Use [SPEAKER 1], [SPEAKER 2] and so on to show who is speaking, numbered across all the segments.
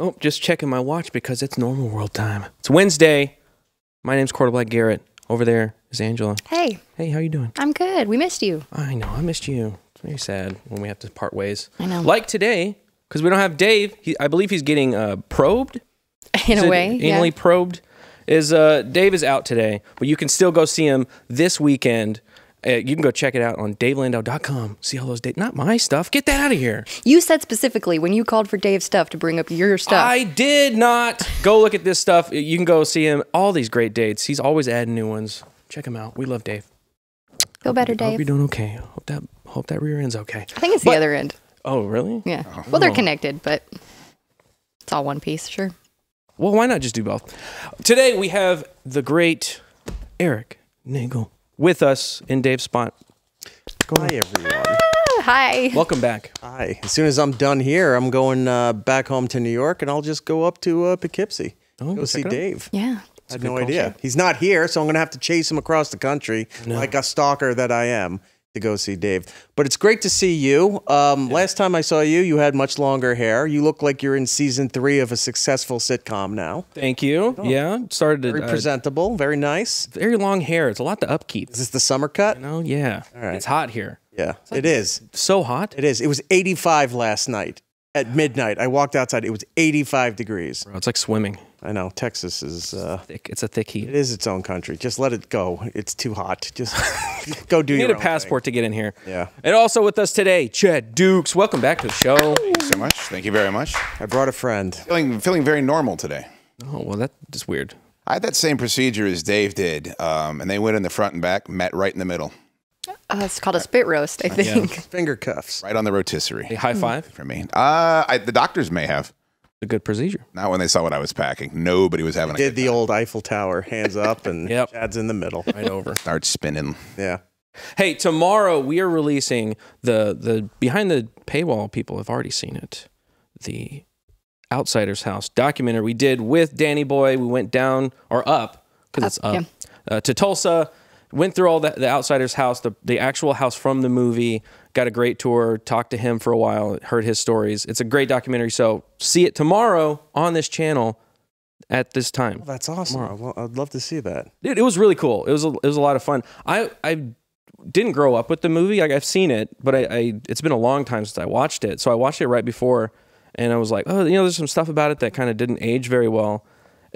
[SPEAKER 1] Oh, just checking my watch because it's normal world time. It's Wednesday. My name's Quarterback Garrett. Over there is Angela.
[SPEAKER 2] Hey.
[SPEAKER 1] Hey, how you doing?
[SPEAKER 2] I'm good. We missed you.
[SPEAKER 1] I know, I missed you. It's very sad when we have to part ways.
[SPEAKER 2] I know.
[SPEAKER 1] Like today, because we don't have Dave. I believe he's getting probed.
[SPEAKER 2] In a way,
[SPEAKER 1] anally
[SPEAKER 2] yeah.
[SPEAKER 1] probed. Dave is out today, but you can still go see him this weekend. You can go check it out on DaveLandau.com. See all those dates. Not my stuff. Get that out of here.
[SPEAKER 2] You said specifically when you called for Dave's stuff to bring up your stuff.
[SPEAKER 1] I did not. Go look at this stuff. You can go see him. All these great dates. He's always adding new ones. Check him out. We love Dave.
[SPEAKER 2] Feel better, Dave.
[SPEAKER 1] Hope you're doing okay. Hope that rear end's okay.
[SPEAKER 2] I think it's the other end.
[SPEAKER 1] Oh, really?
[SPEAKER 2] Yeah. Well, they're connected, but it's all one piece, sure.
[SPEAKER 1] Well, why not just do both? Today we have the great Erik Nagel with us in Dave's spot.
[SPEAKER 3] Hi, everyone.
[SPEAKER 2] Hi.
[SPEAKER 1] Welcome back.
[SPEAKER 3] Hi. As soon as I'm done here, I'm going back home to New York, and I'll just go up to Poughkeepsie. Go see Dave.
[SPEAKER 2] Yeah.
[SPEAKER 3] I had no idea. He's not here, so I'm going to have to chase him across the country like a stalker that I am to go see Dave. But it's great to see you. Last time I saw you, you had much longer hair. You look like you're in season 3 of a successful sitcom now.
[SPEAKER 1] Thank you. Oh. Yeah. Started to...
[SPEAKER 3] Very presentable. Very nice.
[SPEAKER 1] Very long hair. It's a lot to upkeep.
[SPEAKER 3] Is this the summer cut?
[SPEAKER 1] You know? Yeah. All right. It's hot here.
[SPEAKER 3] Yeah, it is.
[SPEAKER 1] So hot?
[SPEAKER 3] It is. It was 85 last night at midnight. I walked outside. It was 85 degrees.
[SPEAKER 1] Bro, it's like swimming.
[SPEAKER 3] I know. Texas is...
[SPEAKER 1] thick. It's a thick heat.
[SPEAKER 3] It is its own country. Just let it go. It's too hot. Just go do your own
[SPEAKER 1] You need a passport to get in here.
[SPEAKER 3] Yeah.
[SPEAKER 1] And also with us today, Chad Dukes. Welcome back to the show.
[SPEAKER 4] Thank you so much. Thank you very much.
[SPEAKER 3] I brought a friend.
[SPEAKER 4] Feeling very normal today.
[SPEAKER 1] Oh, well, that's just weird.
[SPEAKER 4] I had that same procedure as Dave did, and they went in the front and back, met right in the middle.
[SPEAKER 2] It's called a spit roast, I think.
[SPEAKER 3] Yeah. Finger cuffs.
[SPEAKER 4] Right on the rotisserie.
[SPEAKER 1] A high five?
[SPEAKER 4] For me. The doctors may have.
[SPEAKER 1] A good procedure.
[SPEAKER 4] Not when they saw what I was packing. Nobody was having a
[SPEAKER 3] Did the old Eiffel Tower, hands up, and Chad's in the middle.
[SPEAKER 1] Right over.
[SPEAKER 4] Start spinning.
[SPEAKER 3] Yeah.
[SPEAKER 1] Hey, tomorrow we are releasing the behind the paywall. People have already seen it. The Outsider's House documentary we did with Danny Boy. We went down or up because it's up to Tulsa. Went through all the Outsider's House, the actual house from the movie. Got a great tour. Talked to him for a while. Heard his stories. It's a great documentary. So see it tomorrow on this channel at this time.
[SPEAKER 3] Well, that's awesome. Well, I'd love to see that.
[SPEAKER 1] Dude, it was really cool. It was a lot of fun. I didn't grow up with the movie. Like, I've seen it, but it's been a long time since I watched it. So I watched it right before, and I was like, oh, there's some stuff about it that kind of didn't age very well.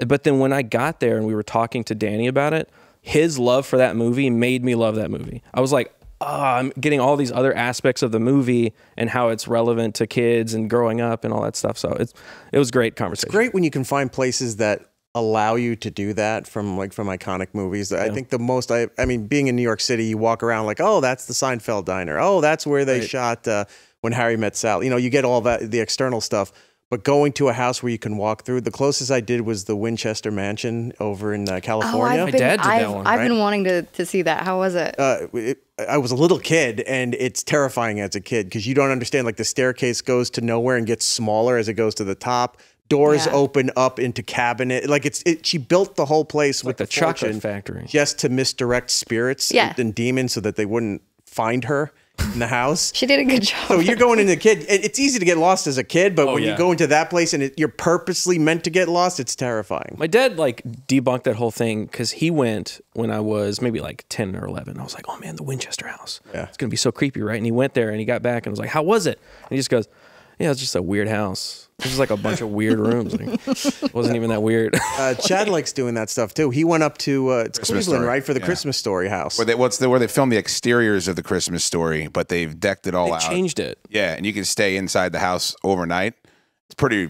[SPEAKER 1] But then when I got there and we were talking to Danny about it, his love for that movie made me love that movie. I was like, I'm getting all these other aspects of the movie and how it's relevant to kids and growing up and all that stuff. So it was great conversation.
[SPEAKER 3] It's great when you can find places that allow you to do that from iconic movies. I think the most, I mean, being in New York City, you walk around like, oh, that's the Seinfeld diner. Oh, that's where they shot When Harry Met Sally. You get all that, the external stuff. But going to a house where you can walk through, the closest I did was the Winchester Mansion over in California.
[SPEAKER 2] Oh,
[SPEAKER 1] My dad did that one.
[SPEAKER 2] I've been wanting to see that. How was it?
[SPEAKER 3] I was a little kid, and it's terrifying as a kid because you don't understand. Like, the staircase goes to nowhere and gets smaller as it goes to the top. Doors open up into cabinet. Like, she built the whole place with
[SPEAKER 1] the chocolate factory
[SPEAKER 3] just to misdirect spirits and demons so that they wouldn't find her in the house.
[SPEAKER 2] She did a good job.
[SPEAKER 3] So you're going into kid. It's easy to get lost as a kid, but when you go into that place and you're purposely meant to get lost, it's terrifying.
[SPEAKER 1] My dad debunked that whole thing because he went when I was maybe like 10 or 11. I was like, oh man, the Winchester house. Yeah. It's going to be so creepy, right? And he went there and he got back and was like, how was it? And he just goes, yeah, it's just a weird house. This is like a bunch of weird rooms. It wasn't even that weird.
[SPEAKER 3] Chad likes doing that stuff too. He went up to Cleveland, right, for the Christmas Story house.
[SPEAKER 4] Where they filmed the exteriors of the Christmas Story, but they've decked it all out.
[SPEAKER 1] Changed it.
[SPEAKER 4] Yeah, and you can stay inside the house overnight. It's a pretty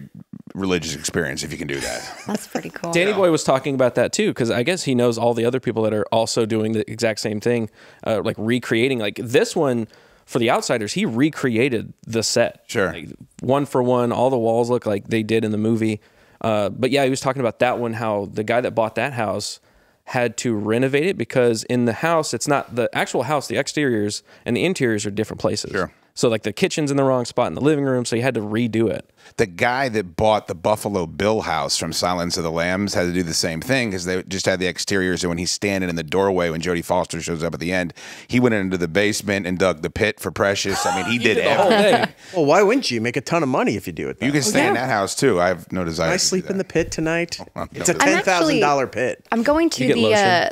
[SPEAKER 4] religious experience if you can do that.
[SPEAKER 2] That's pretty cool.
[SPEAKER 1] Danny Boy was talking about that too, because I guess he knows all the other people that are also doing the exact same thing, like recreating. Like this one, for the Outsiders, he recreated the set.
[SPEAKER 4] Sure.
[SPEAKER 1] Like, one for one, all the walls look like they did in the movie. But yeah, he was talking about that one, how the guy that bought that house had to renovate it because in the house, it's not the actual house, the exteriors and the interiors are different places.
[SPEAKER 4] Sure.
[SPEAKER 1] So like the kitchen's in the wrong spot in the living room, so he had to redo it.
[SPEAKER 4] The guy that bought the Buffalo Bill house from Silence of the Lambs had to do the same thing because they just had the exteriors. And when he's standing in the doorway, when Jodie Foster shows up at the end, he went into the basement and dug the pit for Precious. I mean, he did everything.
[SPEAKER 3] Well, why wouldn't you make a ton of money if you do it?
[SPEAKER 4] You can stay in that house too. I have no desire.
[SPEAKER 3] Can I sleep in the pit tonight?
[SPEAKER 4] Oh,
[SPEAKER 3] it's a $10,000 pit.
[SPEAKER 2] I'm going to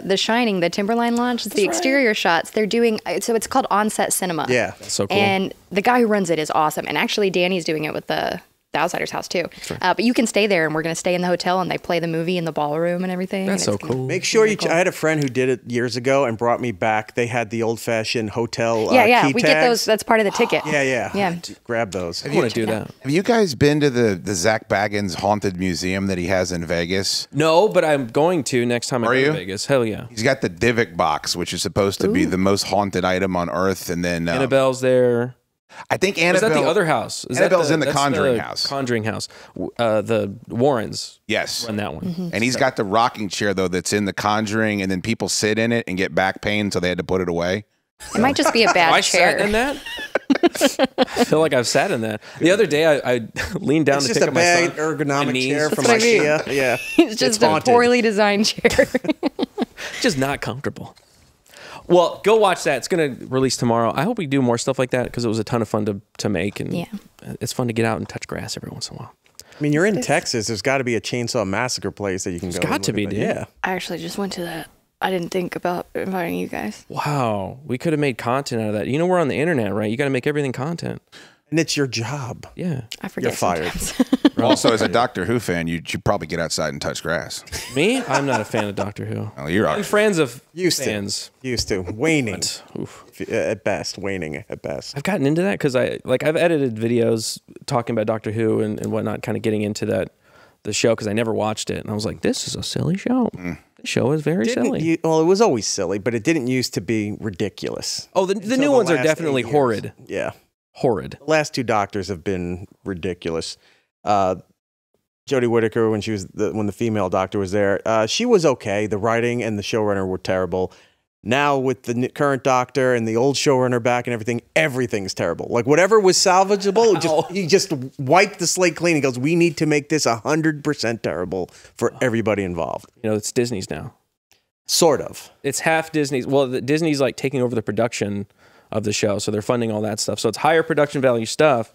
[SPEAKER 2] the Shining, the Timberline Launch. It's the exterior shots. They're doing so. It's called on-set cinema.
[SPEAKER 3] Yeah,
[SPEAKER 1] that's so cool.
[SPEAKER 2] And the guy who runs it is awesome. And actually, Danny's doing it with the Outsider's house too. But you can stay there, and we're going to stay in the hotel, and they play the movie in the ballroom and everything.
[SPEAKER 1] That's so cool.
[SPEAKER 3] Make sure you. I had a friend who did it years ago and brought me back. They had the old-fashioned hotel. Key
[SPEAKER 2] we
[SPEAKER 3] tags.
[SPEAKER 2] get those. That's part of the ticket.
[SPEAKER 3] Yeah. Grab those.
[SPEAKER 1] I want to do that.
[SPEAKER 4] Have you guys been to the Zach Baggins Haunted Museum that he has in Vegas?
[SPEAKER 1] No, but I'm going to next time I go to
[SPEAKER 4] you?
[SPEAKER 1] Vegas. Hell yeah.
[SPEAKER 4] He's got the Divic box, which is supposed to be the most haunted item on Earth, and then
[SPEAKER 1] Annabelle's there.
[SPEAKER 4] I think
[SPEAKER 1] Is
[SPEAKER 4] Annabelle.
[SPEAKER 1] that the other house?
[SPEAKER 4] Annabelle's in the
[SPEAKER 1] that's
[SPEAKER 4] Conjuring
[SPEAKER 1] the
[SPEAKER 4] house.
[SPEAKER 1] Conjuring house. The Warrens
[SPEAKER 4] Yes.
[SPEAKER 1] run that one.
[SPEAKER 4] And he's got the rocking chair, though, that's in the Conjuring, and then people sit in it and get back pain, so they had to put it away.
[SPEAKER 2] It might just be a bad
[SPEAKER 1] I
[SPEAKER 2] chair.
[SPEAKER 1] sat in that. I feel like I've sat in that. The other day, I leaned down
[SPEAKER 3] It's
[SPEAKER 1] to
[SPEAKER 3] just
[SPEAKER 1] pick
[SPEAKER 3] a
[SPEAKER 1] up my
[SPEAKER 3] bad
[SPEAKER 1] son.
[SPEAKER 3] ergonomic
[SPEAKER 1] My knees.
[SPEAKER 3] chair from
[SPEAKER 2] what I mean.
[SPEAKER 3] IKEA. Yeah,
[SPEAKER 2] It's just a
[SPEAKER 3] haunted.
[SPEAKER 2] poorly designed chair.
[SPEAKER 1] Just not comfortable. Well, go watch that. It's going to release tomorrow. I hope we do more stuff like that because it was a ton of fun to make, and it's fun to get out and touch grass every once in a while.
[SPEAKER 3] I mean, you're in Texas. There's got to be a chainsaw massacre place that you can go.
[SPEAKER 1] There's got to be, dude.
[SPEAKER 3] Yeah.
[SPEAKER 2] I actually just went to that. I didn't think about inviting you guys.
[SPEAKER 1] Wow, we could have made content out of that. You know, we're on the internet, right? You got to make everything content.
[SPEAKER 3] And it's your job.
[SPEAKER 1] Yeah.
[SPEAKER 2] I forget.
[SPEAKER 3] You're fired.
[SPEAKER 4] Also, as a Doctor Who fan, you should probably get outside and touch grass.
[SPEAKER 1] Me? I'm not a fan of Doctor Who.
[SPEAKER 4] Well, you're all
[SPEAKER 1] I'm
[SPEAKER 4] right.
[SPEAKER 1] friends of
[SPEAKER 3] Used
[SPEAKER 1] fans.
[SPEAKER 3] to waning
[SPEAKER 1] Oof.
[SPEAKER 3] at best. Waning at best.
[SPEAKER 1] I've gotten into that because I've edited videos talking about Doctor Who and whatnot, kind of getting into the show because I never watched it, and I was like, this is a silly show. The show is very silly.
[SPEAKER 3] Well, it was always silly, but it didn't used to be ridiculous.
[SPEAKER 1] Oh, the
[SPEAKER 3] Until
[SPEAKER 1] new
[SPEAKER 3] the
[SPEAKER 1] ones are
[SPEAKER 3] last
[SPEAKER 1] definitely
[SPEAKER 3] 8 years.
[SPEAKER 1] horrid.
[SPEAKER 3] Yeah.
[SPEAKER 1] Horrid.
[SPEAKER 3] The last 2 Doctors have been ridiculous. Jodie Whittaker, when the female Doctor was there, she was okay. The writing and the showrunner were terrible. Now with the current Doctor and the old showrunner back and everything, everything's terrible. Like whatever was salvageable, he just wiped the slate clean. He goes, "We need to make this 100% terrible for everybody involved."
[SPEAKER 1] You know, it's Disney's now.
[SPEAKER 3] Sort of.
[SPEAKER 1] It's half Disney's. Well, Disney's like taking over the production of the show, so they're funding all that stuff. So it's higher production value stuff,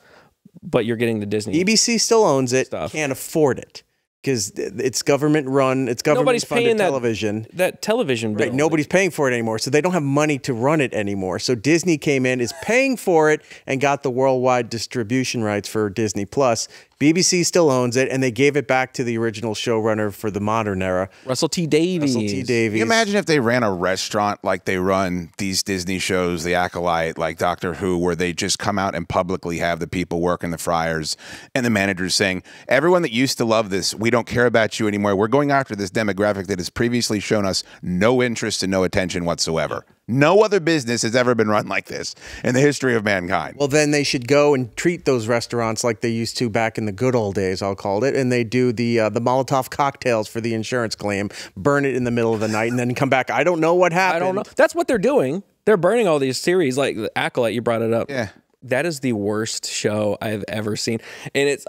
[SPEAKER 1] but you're getting the Disney.
[SPEAKER 3] BBC still owns it.
[SPEAKER 1] Stuff.
[SPEAKER 3] Can't afford it because it's government run. It's government
[SPEAKER 1] Nobody's
[SPEAKER 3] funded
[SPEAKER 1] paying
[SPEAKER 3] television.
[SPEAKER 1] that television bill.
[SPEAKER 3] Right, nobody's paying for it anymore, so they don't have money to run it anymore. So Disney came in, is paying for it, and got the worldwide distribution rights for Disney Plus. BBC still owns it, and they gave it back to the original showrunner for the modern era,
[SPEAKER 1] Russell T. Davies.
[SPEAKER 4] Can you imagine if they ran a restaurant like they run these Disney shows, The Acolyte, like Doctor Who, where they just come out and publicly have the people working the fryers and the managers saying, everyone that used to love this, we don't care about you anymore. We're going after this demographic that has previously shown us no interest and no attention whatsoever. No other business has ever been run like this in the history of mankind.
[SPEAKER 3] Well, then they should go and treat those restaurants like they used to back in the good old days, I'll call it, and they do the Molotov cocktails for the insurance claim, burn it in the middle of the night, and then come back. I don't know what happened.
[SPEAKER 1] I don't know. That's what they're doing. They're burning all these series, like the Acolyte. You brought it up.
[SPEAKER 4] Yeah.
[SPEAKER 1] That is the worst show I've ever seen, and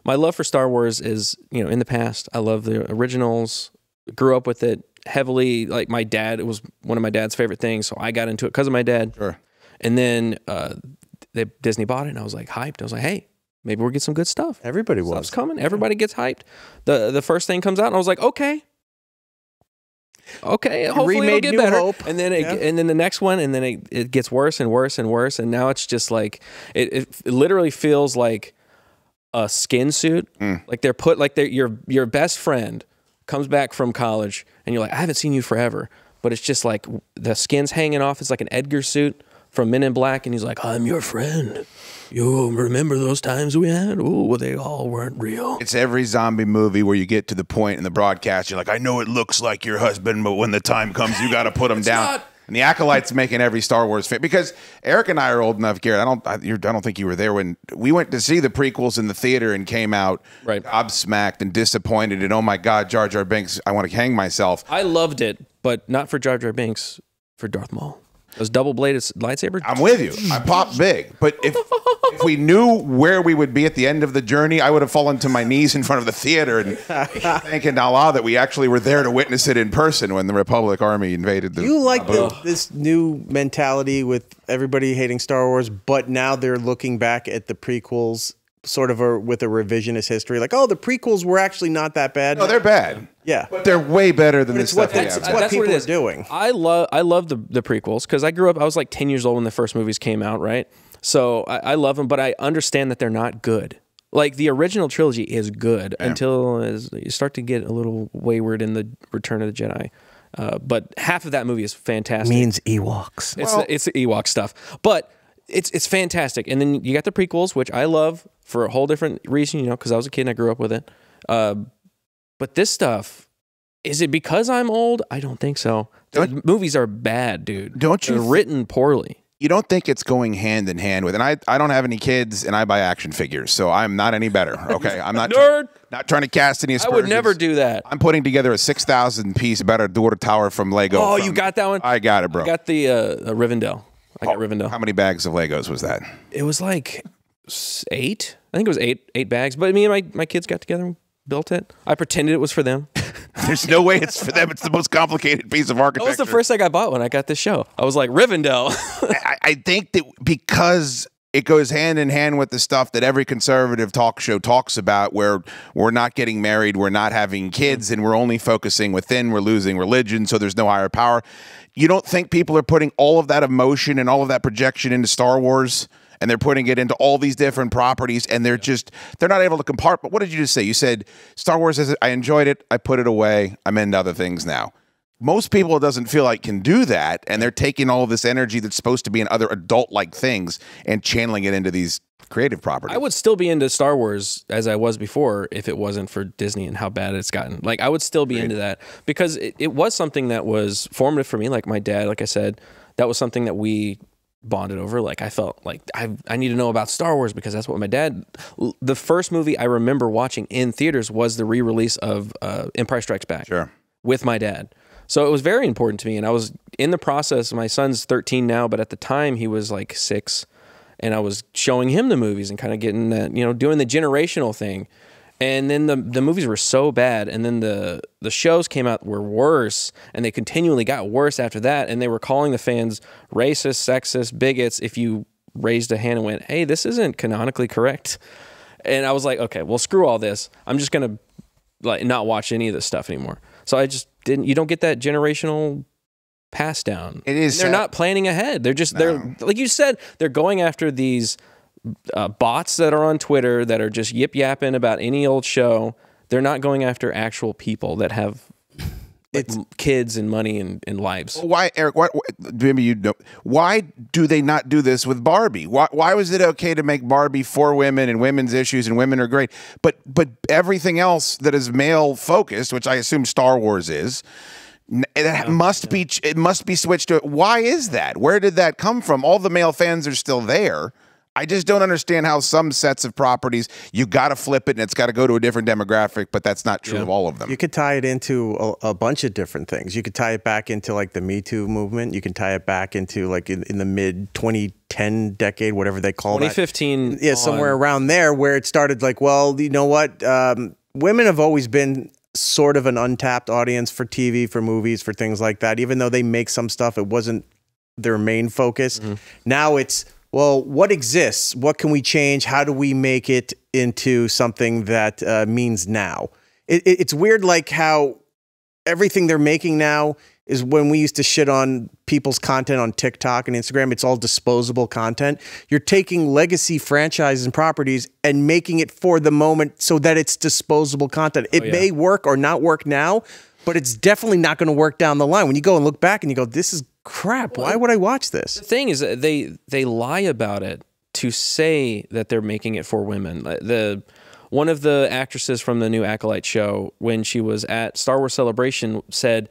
[SPEAKER 1] my love for Star Wars is, you know, in the past. I love the originals. Grew up with it heavily. Like my dad, it was one of my dad's favorite things, so I got into it because of my dad.
[SPEAKER 4] Sure.
[SPEAKER 1] And then Disney bought it, and I was like hyped. I was like, hey, maybe we'll get some good stuff.
[SPEAKER 3] Everybody was
[SPEAKER 1] Stuff's coming. Everybody gets hyped. The first thing comes out, and I was like, okay, hopefully it'll get
[SPEAKER 3] New
[SPEAKER 1] better.
[SPEAKER 3] Hope.
[SPEAKER 1] And then and then the next one, and then it gets worse and worse and worse, and now it's just like it literally feels like a skin suit. Like your best friend comes back from college, and you're like, I haven't seen you forever, but it's just like the skin's hanging off. It's like an Edgar suit from Men in Black, and he's like, I'm your friend. You remember those times we had? Oh, well, they all weren't real.
[SPEAKER 4] It's every zombie movie where you get to the point in the broadcast, you're like, I know it looks like your husband, but when the time comes, you got to put him down.
[SPEAKER 1] not.
[SPEAKER 4] And the Acolyte's making every Star Wars fan, because Eric and I are old enough, Garrett. I don't think you were there when we went to see the prequels in the theater and came out gobsmacked and disappointed. And oh my God, Jar Jar Binks, I want to hang myself.
[SPEAKER 1] I loved it, but not for Jar Jar Binks, for Darth Maul. Those double-bladed lightsabers.
[SPEAKER 4] I'm with you. I popped big. But if we knew where we would be at the end of the journey, I would have fallen to my knees in front of the theater and thanking Allah that we actually were there to witness it in person when the Republic Army invaded the...
[SPEAKER 3] You like this new mentality with everybody hating Star Wars, but now they're looking back at the prequels sort of with a revisionist history. Like, oh, the prequels were actually not that bad.
[SPEAKER 4] No, they're bad.
[SPEAKER 3] Yeah.
[SPEAKER 4] But they're way better than this stuff.
[SPEAKER 3] That's what people are doing.
[SPEAKER 1] I love the prequels because I grew up, I was like 10 years old when the first movies came out, right? So I love them, but I understand that they're not good. Like the original trilogy is good until you start to get a little wayward in the Return of the Jedi. But half of that movie is fantastic.
[SPEAKER 3] Means Ewoks.
[SPEAKER 1] It's the Ewok stuff. But it's fantastic. And then you got the prequels, which I love for a whole different reason, you know, because I was a kid and I grew up with it. But this stuff, is it because I'm old? I don't think so. The movies are bad, dude. They're written poorly.
[SPEAKER 4] You don't think it's going hand in hand with, and I don't have any kids and I buy action figures, so I'm not any better. Okay, I'm not not trying to cast any aspersions.
[SPEAKER 1] I would never do that.
[SPEAKER 4] I'm putting together a 6,000 piece Better Daughter Tower from Lego.
[SPEAKER 1] Oh, you got that one?
[SPEAKER 4] I got it, bro.
[SPEAKER 1] I got the Rivendell. I got Rivendell.
[SPEAKER 4] How many bags of Legos was that?
[SPEAKER 1] It was like 8. I think it was eight bags. But me and my kids got together and built it. I pretended it was for them.
[SPEAKER 4] There's no way it's for them. It's the most complicated piece of architecture.
[SPEAKER 1] That was the first thing I bought when I got this show. I was like, Rivendell.
[SPEAKER 4] I think that because it goes hand in hand with the stuff that every conservative talk show talks about, where we're not getting married, we're not having kids, and we're only focusing within, we're losing religion, so there's no higher power. You don't think people are putting all of that emotion and all of that projection into Star Wars? And they're putting it into all these different properties, and they're not able to compartment. What did you just say? You said Star Wars is, I enjoyed it, I put it away, I'm into other things now. Most people, it doesn't feel like, can do that, and they're taking all of this energy that's supposed to be in other adult-like things and channeling it into these creative properties.
[SPEAKER 1] I would still be into Star Wars as I was before if it wasn't for Disney and how bad it's gotten. Like, I would still be into that because it was something that was formative for me. Like my dad, like I said, that was something that we bonded over. Like I felt like I need to know about Star Wars because that's what my dad. The first movie I remember watching in theaters was the re-release of Empire Strikes Back.
[SPEAKER 4] Sure.
[SPEAKER 1] With my dad. So it was very important to me, and I was in the process. My son's 13 now, but at the time he was like 6, and I was showing him the movies and kind of getting that, you know, doing the generational thing. And then the movies were so bad, and then the shows came out were worse, and they continually got worse after that, and they were calling the fans racist, sexist, bigots if you raised a hand and went, hey, this isn't canonically correct. And I was like, okay, well, screw all this. I'm just going to like not watch any of this stuff anymore. So I just didn't. You don't get that generational pass down.
[SPEAKER 4] It is.
[SPEAKER 1] They're not planning ahead. They're just they're like you said. They're going after these bots that are on Twitter that are just yip yapping about any old show. They're not going after actual people that have kids and money and lives.
[SPEAKER 4] Why, Eric? Maybe you know. Why do they not do this with Barbie? Why was it okay to make Barbie for women and women's issues and women are great, but everything else that is male focused, which I assume Star Wars is, it must be switched to. Why is that? Where did that come from? All the male fans are still there. I just don't understand how some sets of properties, you got to flip it and it's got to go to a different demographic, but that's not true of all of them.
[SPEAKER 3] You could tie it into a bunch of different things. You could tie it back into like the Me Too movement. You can tie it back into like in the mid 2010 decade, whatever they call
[SPEAKER 1] 2015.
[SPEAKER 3] that. Yeah, somewhere around there where it started like, well, you know what? Women have always been sort of an untapped audience for TV, for movies, for things like that. Even though they make some stuff, it wasn't their main focus. Now it's, well, what exists? What can we change? How do we make it into something that means now? It's weird, like how everything they're making now is when we used to shit on people's content on TikTok and Instagram. It's all disposable content. You're taking legacy franchises and properties and making it for the moment so that it's disposable content. It may work or not work now, but it's definitely not going to work down the line. When you go and look back and you go, this is crap. Why would I watch this?
[SPEAKER 1] The thing is, they lie about it to say that they're making it for women. One of the actresses from the new Acolyte show, when she was at Star Wars Celebration, said,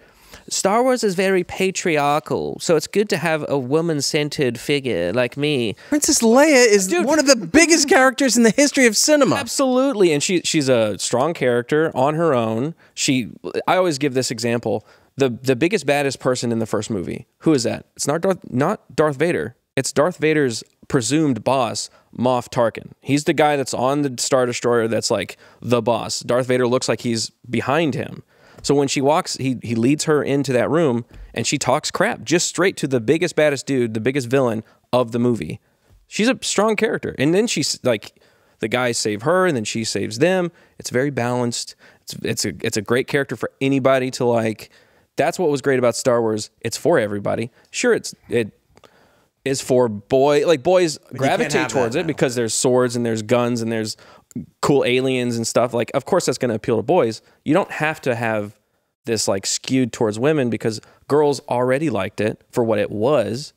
[SPEAKER 1] Star Wars is very patriarchal, so it's good to have a woman-centered figure like me.
[SPEAKER 3] Princess Leia is one of the biggest characters in the history of cinema.
[SPEAKER 1] Absolutely, and she's a strong character on her own. I always give this example. the biggest, baddest person in the first movie. Who is that? It's not Darth Vader. It's Darth Vader's presumed boss, Moff Tarkin. He's the guy that's on the Star Destroyer that's like the boss. Darth Vader looks like he's behind him. So when she walks, he leads her into that room and she talks crap just straight to the biggest, baddest dude, the biggest villain of the movie. She's a strong character. And then she's like, the guys save her and then she saves them. It's very balanced. It's a great character for anybody to like. That's what was great about Star Wars. It's for everybody. Sure, it is for boys gravitate towards it because there's swords and there's guns and there's cool aliens and stuff. Like, of course that's going to appeal to boys. You don't have to have this like skewed towards women because girls already liked it for what it was,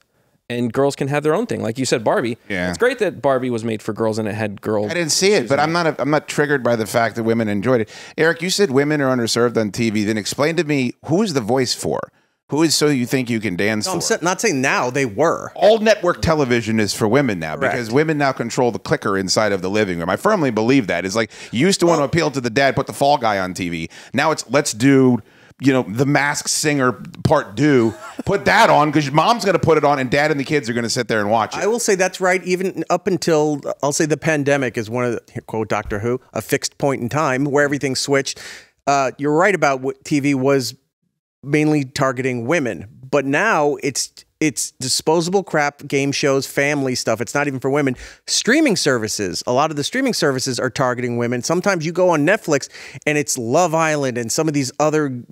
[SPEAKER 1] and girls can have their own thing. Like you said, Barbie. Yeah. It's great that Barbie was made for girls and it had girls.
[SPEAKER 4] I didn't see it, but I'm not triggered by the fact that women enjoyed it. Eric, you said women are underserved on TV. Then explain to me, who is the voice for? Who is So You Think You Can Dance for?
[SPEAKER 3] I'm not saying now, they were.
[SPEAKER 4] All network television is for women now because women now control the clicker inside of the living room. I firmly believe that. It's like you used to want to appeal to the dad, put the Fall Guy on TV. Now it's let's do, The Masked Singer Part 2. Put that on because mom's going to put it on and dad and the kids are going to sit there and watch it.
[SPEAKER 3] I will say that's right. Even up until, I'll say the pandemic is one of the, quote Doctor Who, a fixed point in time where everything switched. You're right about what TV was mainly targeting women, but now it's disposable crap, game shows, family stuff. It's not even for women. Streaming services, a lot of the streaming services are targeting women. Sometimes you go on Netflix and it's Love Island and some of these other,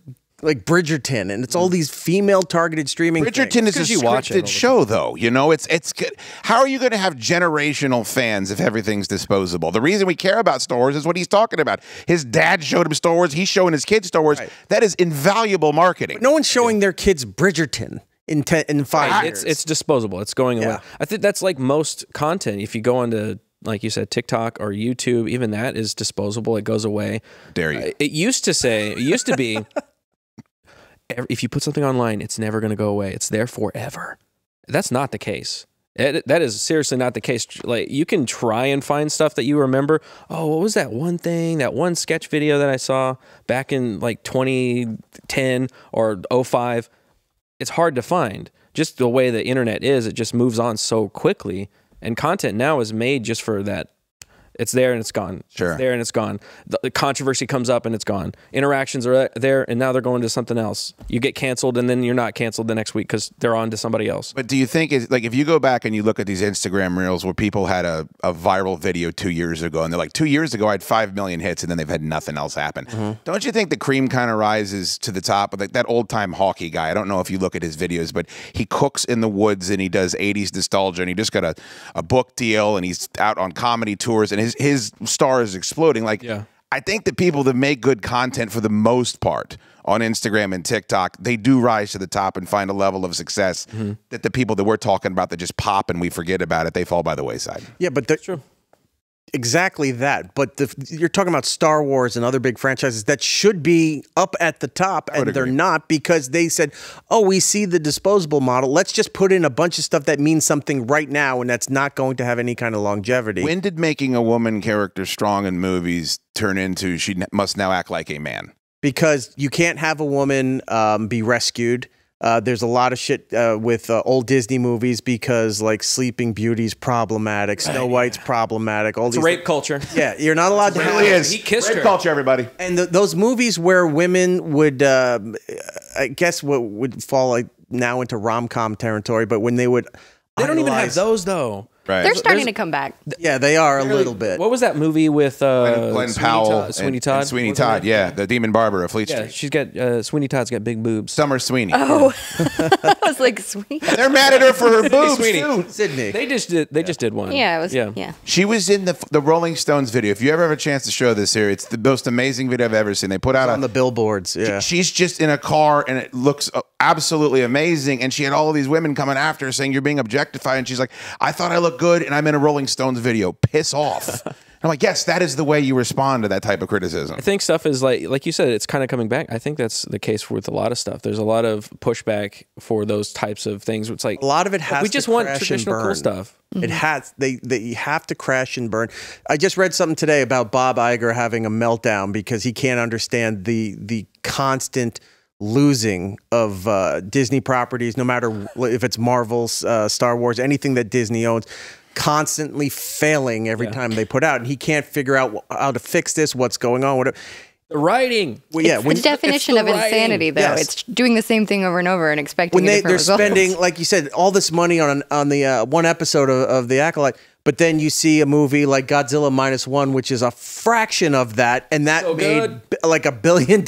[SPEAKER 3] like Bridgerton, and it's all these female targeted streaming
[SPEAKER 4] Bridgerton
[SPEAKER 3] things.
[SPEAKER 4] is a scripted show, though. It's good. How are you going to have generational fans if everything's disposable? The reason we care about Star Wars is what he's talking about. His dad showed him Star Wars. He's showing his kids Star Wars. Right. That is invaluable marketing.
[SPEAKER 3] But no one's showing their kids Bridgerton in 5 years.
[SPEAKER 1] It's disposable. It's going away. I think that's like most content. If you go onto, like you said, TikTok or YouTube, even that is disposable. It goes away.
[SPEAKER 4] Dare you?
[SPEAKER 1] It used to be. If you put something online, it's never going to go away. It's there forever. That's not the case. That is seriously not the case. Like, you can try and find stuff that you remember. Oh, what was that one thing, that one sketch video that I saw back in like 2010 or 05? It's hard to find. Just the way the internet is, it just moves on so quickly. And content now is made just for that. It's there and it's gone.
[SPEAKER 4] Sure.
[SPEAKER 1] It's there and it's gone. The controversy comes up and it's gone. Interactions are there and now they're going to something else. You get canceled and then you're not canceled the next week because they're on to somebody else.
[SPEAKER 4] But do you think, like, if you go back and you look at these Instagram reels where people had a viral video 2 years ago and they're like, 2 years ago I had 5 million hits and then they've had nothing else happen. Don't you think the cream kind of rises to the top? Like that old time hockey guy, I don't know if you look at his videos, but he cooks in the woods and he does 80s nostalgia and he just got a book deal and he's out on comedy tours and his star is exploding. Like, I think the people that make good content for the most part on Instagram and TikTok, they do rise to the top and find a level of success that the people that we're talking about that just pop and we forget about it, they fall by the wayside.
[SPEAKER 3] Yeah, but that's true. Exactly that. But you're talking about Star Wars and other big franchises that should be up at the top, and they're not because they said, oh, we see the disposable model. Let's just put in a bunch of stuff that means something right now, and that's not going to have any kind of longevity.
[SPEAKER 4] When did making a woman character strong in movies turn into she must now act like a man?
[SPEAKER 3] Because you can't have a woman be rescued. There's a lot of shit with old Disney movies because, like, Sleeping Beauty's problematic, Snow White's problematic. All
[SPEAKER 1] it's
[SPEAKER 3] these
[SPEAKER 1] rape culture.
[SPEAKER 3] Yeah, you're not allowed to.
[SPEAKER 4] It really is.
[SPEAKER 1] He kissed
[SPEAKER 4] rape
[SPEAKER 1] her.
[SPEAKER 4] Culture, everybody.
[SPEAKER 3] And those movies where women would, I guess, what would fall like now into rom-com territory, but when they would,
[SPEAKER 1] they don't even have those though.
[SPEAKER 4] Right.
[SPEAKER 2] They're starting to come back.
[SPEAKER 3] Yeah, they are a little bit.
[SPEAKER 1] What was that movie with
[SPEAKER 4] Glenn Powell,
[SPEAKER 1] Sweeney Todd?
[SPEAKER 4] And Sweeney Todd, yeah, the Demon Barber of Fleet Street.
[SPEAKER 1] Yeah, she's got Sweeney Todd's got big boobs.
[SPEAKER 4] Summer Sweeney.
[SPEAKER 2] Oh, I was like, sweet.
[SPEAKER 4] They're mad at her for her boobs.
[SPEAKER 1] Sweeney.
[SPEAKER 4] Too.
[SPEAKER 3] Sydney.
[SPEAKER 1] They just did one.
[SPEAKER 2] Yeah, it was. Yeah.
[SPEAKER 4] She was in the Rolling Stones video. If you ever have a chance to show this here, it's the most amazing video I've ever seen. They put out
[SPEAKER 3] on the billboards. Yeah,
[SPEAKER 4] she's just in a car and it looks absolutely amazing. And she had all of these women coming after her saying, "You're being objectified." And she's like, "I thought I looked good, and I'm in a Rolling Stones video. Piss off." I'm like, yes, that is the way you respond to that type of criticism.
[SPEAKER 1] I think stuff is like you said, it's kind of coming back. I think that's the case with a lot of stuff. There's a lot of pushback for those types of things. It's like
[SPEAKER 3] a lot of it has.
[SPEAKER 1] We just want traditional cool stuff.
[SPEAKER 3] It has. They have to crash and burn. I just read something today about Bob Iger having a meltdown because he can't understand the constant losing of Disney properties, no matter if it's Marvel's, Star Wars, anything that Disney owns, constantly failing every time they put out, and he can't figure out how to fix this, what's going on, whatever.
[SPEAKER 1] The writing.
[SPEAKER 3] Well, yeah,
[SPEAKER 2] it's the definition of insanity, though.
[SPEAKER 3] Yes.
[SPEAKER 2] It's doing the same thing over and over and expecting
[SPEAKER 3] they're
[SPEAKER 2] results.
[SPEAKER 3] spending, like you said, all this money on the one episode of the Acolyte. But then you see a movie like Godzilla -1, which is a fraction of that, and that made like $1 billion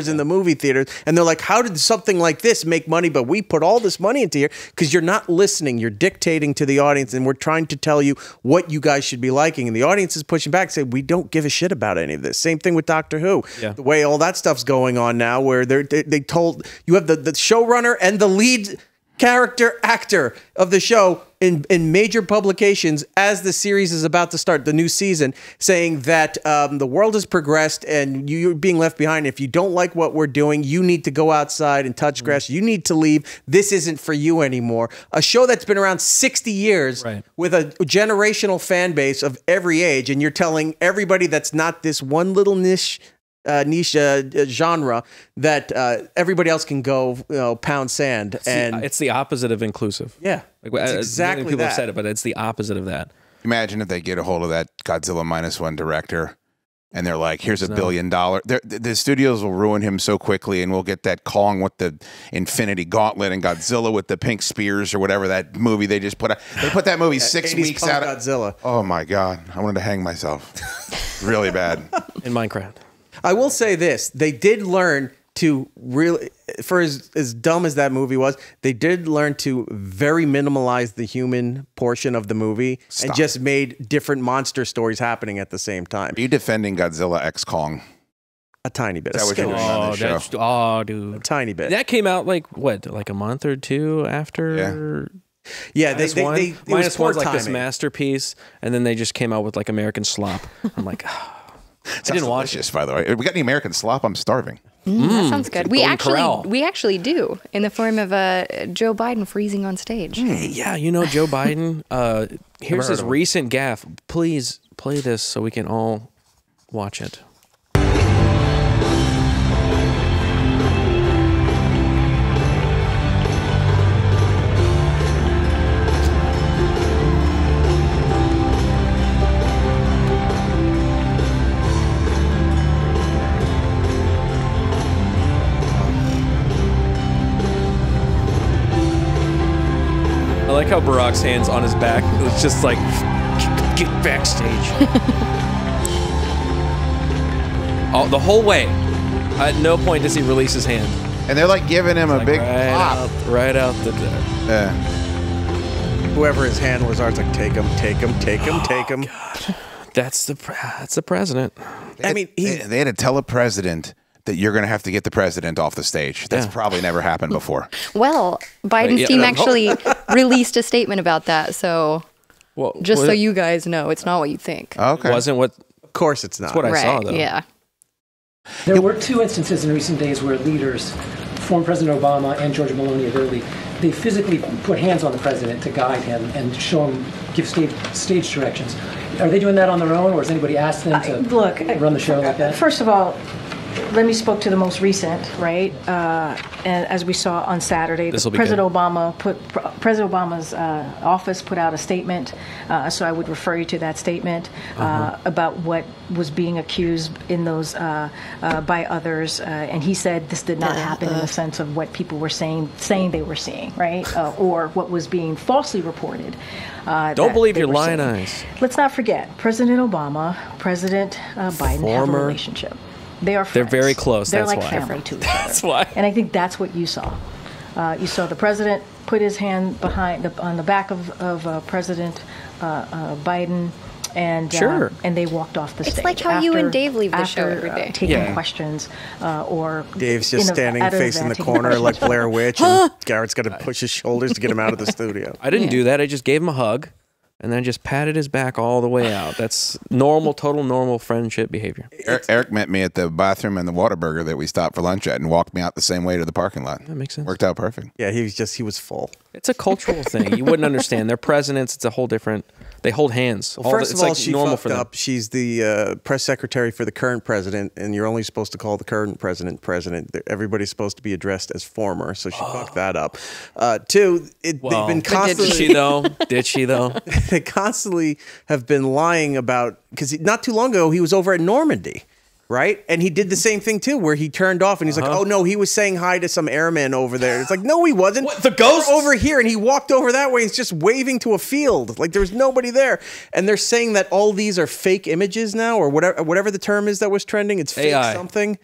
[SPEAKER 3] in the movie theaters. And they're like, how did something like this make money, but we put all this money into here? Because you're not listening. You're dictating to the audience, and we're trying to tell you what you guys should be liking. And the audience is pushing back, saying, we don't give a shit about any of this. Same thing with Doctor Who.
[SPEAKER 1] Yeah.
[SPEAKER 3] The way all that stuff's going on now, where they told, you have the showrunner and the lead actor of the show in major publications as the series is about to start, the new season, saying that the world has progressed and you're being left behind. If you don't like what we're doing, you need to go outside and touch grass. You need to leave. This isn't for you anymore. A show that's been around 60 years with a generational fan base of every age, and you're telling everybody that's not this one little niche genre that everybody else can go pound sand.
[SPEAKER 1] It's the opposite of inclusive.
[SPEAKER 3] Yeah,
[SPEAKER 1] like,
[SPEAKER 3] exactly.
[SPEAKER 1] People have said it, but it's the opposite of that.
[SPEAKER 4] Imagine if they get a hold of that Godzilla -1 director, and they're like, "Here's $1 billion." The studios will ruin him so quickly, and we'll get that Kong with the Infinity Gauntlet and Godzilla with the pink spears or whatever that movie they just put out. They put that movie 6 weeks out.
[SPEAKER 3] Godzilla.
[SPEAKER 4] Oh my god, I wanted to hang myself. Really bad.
[SPEAKER 1] In Minecraft.
[SPEAKER 3] I will say this: they did learn to really, for as dumb as that movie was, they did learn to very minimalize the human portion of the movie and just made different monster stories happening at the same time.
[SPEAKER 4] Are you defending Godzilla X Kong?
[SPEAKER 3] A tiny bit.
[SPEAKER 4] Is that what you're doing on this show?
[SPEAKER 1] Dude,
[SPEAKER 3] a tiny bit.
[SPEAKER 1] That came out like what, like a month or two after.
[SPEAKER 3] Yeah,
[SPEAKER 1] they -1's like this masterpiece, and then they just came out with like American Slop. I'm like. I didn't watch it,
[SPEAKER 4] by the way. We got any American slop? I'm starving.
[SPEAKER 2] That sounds good. We
[SPEAKER 1] Corral.
[SPEAKER 2] actually do, in the form of Joe Biden freezing on stage.
[SPEAKER 1] Yeah, you know Joe Biden. Here's his recent gaffe. Please play this so we can all watch it. I like how Barak's hand's on his back. It's just like, get backstage. The whole way. At no point does he release his hand.
[SPEAKER 4] And they're like giving him a big pop.
[SPEAKER 1] Right out the door.
[SPEAKER 4] Yeah.
[SPEAKER 3] Whoever his handlers are, it's like, take him, take him, take him, take him.
[SPEAKER 1] God. That's the president.
[SPEAKER 3] I mean,
[SPEAKER 4] they had to tell a president that you're going to have to get the president off the stage. That's probably never happened before.
[SPEAKER 2] Well, Biden's team actually released a statement about that. So just so you guys know, it's not what you think.
[SPEAKER 4] Okay.
[SPEAKER 1] Wasn't what...
[SPEAKER 3] Of course it's not.
[SPEAKER 1] That's what I saw, though.
[SPEAKER 2] Yeah.
[SPEAKER 5] There were two instances in recent days where leaders, former President Obama and George Maloney of Italy, they physically put hands on the president to guide him and show him, give stage directions. Are they doing that on their own, or has anybody asked them to run the show like that?
[SPEAKER 6] First of all, let me spoke to the most recent, right? And as we saw on Saturday, President Obama's office put out a statement. So I would refer you to that statement about what was being accused in those by others. And he said this did not happen in the sense of what people were saying they were seeing, right? Or what was being falsely reported.
[SPEAKER 1] Don't believe your lying eyes.
[SPEAKER 6] Let's not forget President Obama, President Biden have a relationship. They are friends.
[SPEAKER 1] They're very close.
[SPEAKER 6] They're
[SPEAKER 1] that's
[SPEAKER 6] like
[SPEAKER 1] why.
[SPEAKER 6] family to each other.
[SPEAKER 1] That's why.
[SPEAKER 6] And I think that's what you saw. You saw the president put his hand on the back of President Biden, and and they walked off the stage.
[SPEAKER 2] It's like how you and Dave leave the show every day.
[SPEAKER 6] Taking questions, or
[SPEAKER 3] Dave's just standing facing the corner like Blair Witch, and Garrett's got to push his shoulders to get him out of the studio.
[SPEAKER 1] I didn't do that. I just gave him a hug. and then just patted his back all the way out. That's normal, total normal friendship behavior.
[SPEAKER 4] Eric met me at the bathroom in the Whataburger that we stopped for lunch at and walked me out the same way to the parking lot.
[SPEAKER 1] That makes sense.
[SPEAKER 4] Worked out perfect.
[SPEAKER 3] Yeah, he was full.
[SPEAKER 1] It's a cultural thing. You wouldn't understand. They're presidents. It's a whole different. They hold hands.
[SPEAKER 3] Well, first of all, she fucked up. She's the press secretary for the current president, and you're only supposed to call the current president president. Everybody's supposed to be addressed as former, so she fucked that up. Two, they've been constantly.
[SPEAKER 1] Did she though? Did she though?
[SPEAKER 3] They constantly have been lying about, because not too long ago he was over at Normandy. Right? And he did the same thing too, where he turned off and he's like, oh no, he was saying hi to some airman over there. It's like, no, he wasn't.
[SPEAKER 1] What, the ghost?
[SPEAKER 3] Over here, and he walked over that way. He's just waving to a field. Like there's nobody there. And they're saying that all these are fake images now, or whatever the term is that was trending. It's fake
[SPEAKER 1] AI.
[SPEAKER 3] something.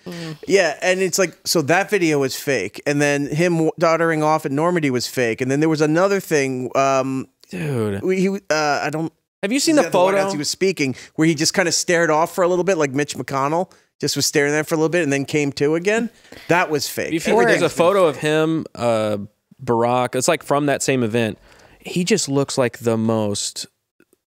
[SPEAKER 3] Yeah, and it's like, so that video is fake. And then him doddering off at Normandy was fake. And then there was another thing.
[SPEAKER 1] Dude.
[SPEAKER 3] I don't.
[SPEAKER 1] Have you seen the photo?
[SPEAKER 3] He was speaking where he just kind of stared off for a little bit, like Mitch McConnell just was staring there for a little bit and then came to again. That was fake.
[SPEAKER 1] You feel like there's a photo of him, Barak. It's like from that same event. He just looks like the most,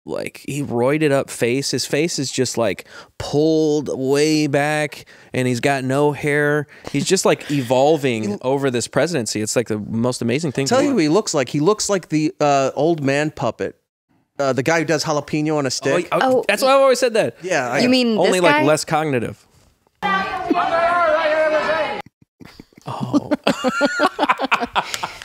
[SPEAKER 1] like he roided up face. His face is just like pulled way back and he's got no hair. He's just like evolving over this presidency. It's like the most amazing thing.
[SPEAKER 3] I'll tell you who he looks like. He looks like the old man puppet. The guy who does jalapeno on a stick.
[SPEAKER 1] Oh, that's why I've always said that.
[SPEAKER 3] Yeah.
[SPEAKER 2] You mean
[SPEAKER 1] only
[SPEAKER 2] this
[SPEAKER 1] like
[SPEAKER 2] guy?
[SPEAKER 1] less cognitive. Oh.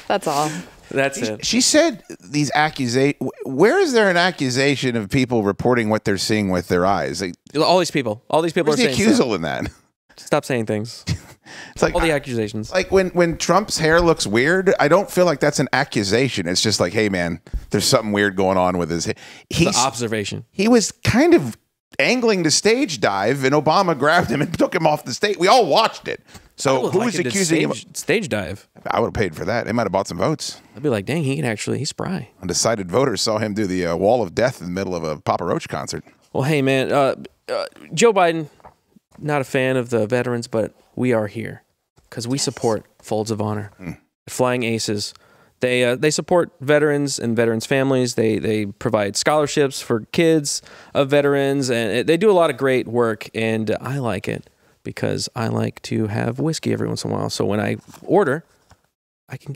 [SPEAKER 2] That's all.
[SPEAKER 1] That's it.
[SPEAKER 4] She said these accusations. Where is there an accusation of people reporting what they're seeing with their eyes? Like,
[SPEAKER 1] All these people
[SPEAKER 4] where's
[SPEAKER 1] are
[SPEAKER 4] the
[SPEAKER 1] saying
[SPEAKER 4] accusal
[SPEAKER 1] stuff.
[SPEAKER 4] in that?
[SPEAKER 1] Stop saying things.
[SPEAKER 4] It's like
[SPEAKER 1] all the accusations.
[SPEAKER 4] Like when Trump's hair looks weird, I don't feel like that's an accusation. It's just like, hey man, there's something weird going on with his hair.
[SPEAKER 1] The observation.
[SPEAKER 4] He was kind of angling to stage dive, and Obama grabbed him and took him off the stage. We all watched it. So who's accusing him?
[SPEAKER 1] Stage dive.
[SPEAKER 4] I would have paid for that. They might have bought some votes.
[SPEAKER 1] I'd be like, dang, he's spry.
[SPEAKER 4] Undecided voters saw him do the wall of death in the middle of a Papa Roach concert.
[SPEAKER 1] Well, hey man, Joe Biden, not a fan of the veterans, but we are here because we support Folds of Honor, Flying Aces. They support veterans and veterans' families. They provide scholarships for kids of veterans, and they do a lot of great work. And I like it because I like to have whiskey every once in a while. So when I order, I can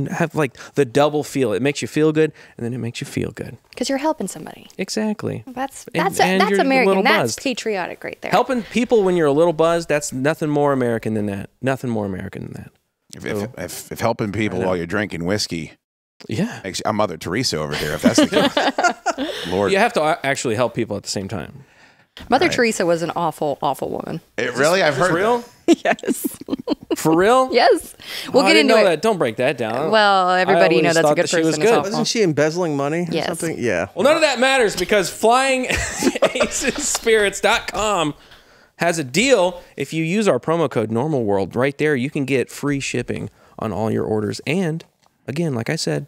[SPEAKER 1] have like the double feel. It makes you feel good, and then it makes you feel good
[SPEAKER 2] because you're helping somebody.
[SPEAKER 1] Exactly.
[SPEAKER 2] That's
[SPEAKER 1] you're
[SPEAKER 2] American. That's patriotic right there.
[SPEAKER 1] Helping people when you're a little buzzed. That's nothing more American than that. Nothing more American than that.
[SPEAKER 4] If helping people while you're drinking whiskey, I'm Mother Teresa over here. If that's the case, Lord,
[SPEAKER 1] you have to actually help people at the same time.
[SPEAKER 2] Mother Teresa was an awful, awful woman.
[SPEAKER 4] I've heard
[SPEAKER 1] real.
[SPEAKER 2] Yes.
[SPEAKER 1] For real?
[SPEAKER 2] Yes. We'll get into it.
[SPEAKER 1] That. Don't break that down.
[SPEAKER 2] Well, everybody that's a good person.
[SPEAKER 3] Wasn't she embezzling money or something? Yeah.
[SPEAKER 1] Well, none of that matters because FlyingAcesSpirits.com has a deal. If you use our promo code NormalWorld right there, you can get free shipping on all your orders. And again, like I said,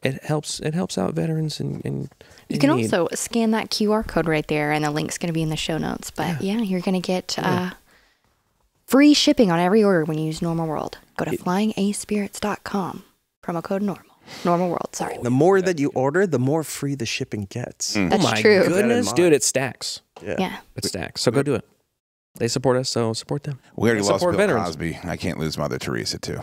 [SPEAKER 1] it helps out veterans and
[SPEAKER 2] you can also scan that QR code right there, and the link's going to be in the show notes. But yeah you're going to get free shipping on every order when you use Normal World. Go to FlyingACespirits.com. Promo code Normal World. Sorry.
[SPEAKER 3] The more that you order, the more free the shipping gets.
[SPEAKER 2] That's true.
[SPEAKER 1] Goodness, dude, it stacks.
[SPEAKER 2] Yeah.
[SPEAKER 1] It stacks. So go do it. They support us, so support them.
[SPEAKER 4] We already lost Bill
[SPEAKER 1] veterans.
[SPEAKER 4] Cosby. I can't lose Mother Teresa too.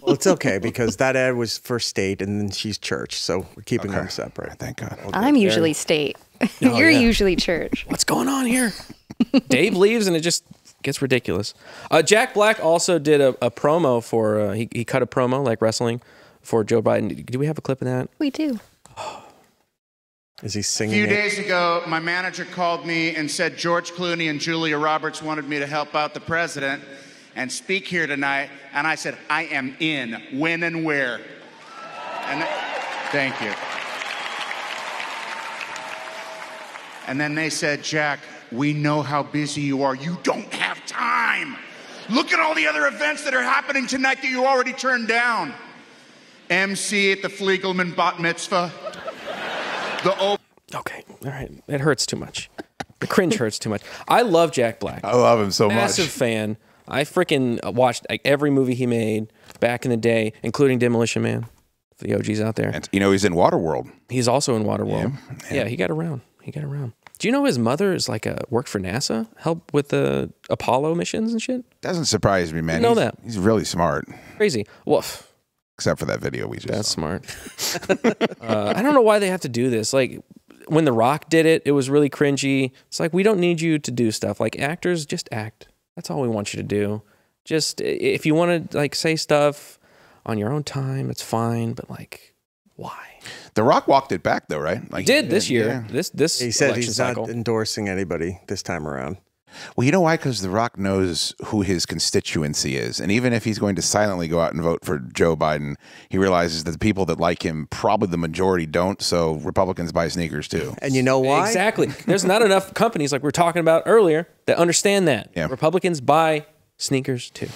[SPEAKER 3] Well, it's okay because that ad was for state and then she's church, so we're keeping them separate.
[SPEAKER 4] Thank God.
[SPEAKER 2] I'm usually state. You're usually church.
[SPEAKER 1] What's going on here? Dave leaves and it just gets ridiculous. Jack Black also did a promo for, he cut a promo like wrestling for Joe Biden. Do we have a clip of that?
[SPEAKER 2] We do.
[SPEAKER 3] Is he singing?
[SPEAKER 7] A few days ago, my manager called me and said George Clooney and Julia Roberts wanted me to help out the president and speak here tonight. And I said, I am in. When and where? And thank you. And then they said, Jack, we know how busy you are. You don't have time. Look at all the other events that are happening tonight that you already turned down. MC at the Fliegelman Bat Mitzvah.
[SPEAKER 1] Okay, all right. It hurts too much. The cringe hurts too much. I love Jack Black.
[SPEAKER 4] I love him so much.
[SPEAKER 1] Massive fan. I freaking watched like every movie he made back in the day, including Demolition Man. for the OGs out there.
[SPEAKER 4] And, you know, he's in Waterworld.
[SPEAKER 1] He's also in Waterworld. Yeah, he got around. He got around. Do you know his mother is like worked for NASA, helped with the Apollo missions and shit?
[SPEAKER 4] Doesn't surprise me, man.
[SPEAKER 1] Didn't know that.
[SPEAKER 4] He's really smart.
[SPEAKER 1] Crazy. Woof.
[SPEAKER 4] Except for that video we just
[SPEAKER 1] That's
[SPEAKER 4] saw.
[SPEAKER 1] smart. I don't know why they have to do this. Like, when The Rock did it, it was really cringy. It's like, we don't need you to do stuff. Like, actors, just act. That's all we want you to do. Just, if you want to, like, say stuff on your own time, it's fine. But, like, why?
[SPEAKER 4] The Rock walked it back, though, right? Like,
[SPEAKER 1] He did this year.
[SPEAKER 4] Yeah.
[SPEAKER 1] This
[SPEAKER 3] He said
[SPEAKER 1] election
[SPEAKER 3] he's
[SPEAKER 1] cycle.
[SPEAKER 3] not endorsing anybody this time around.
[SPEAKER 4] Well, you know why? Because The Rock knows who his constituency is. And even if he's going to silently go out and vote for Joe Biden, he realizes that the people that like him, probably the majority don't. So Republicans buy sneakers too.
[SPEAKER 3] And you know why?
[SPEAKER 1] Exactly. There's not enough companies, like we were talking about earlier, that understand that.
[SPEAKER 4] Yeah.
[SPEAKER 1] Republicans buy sneakers too.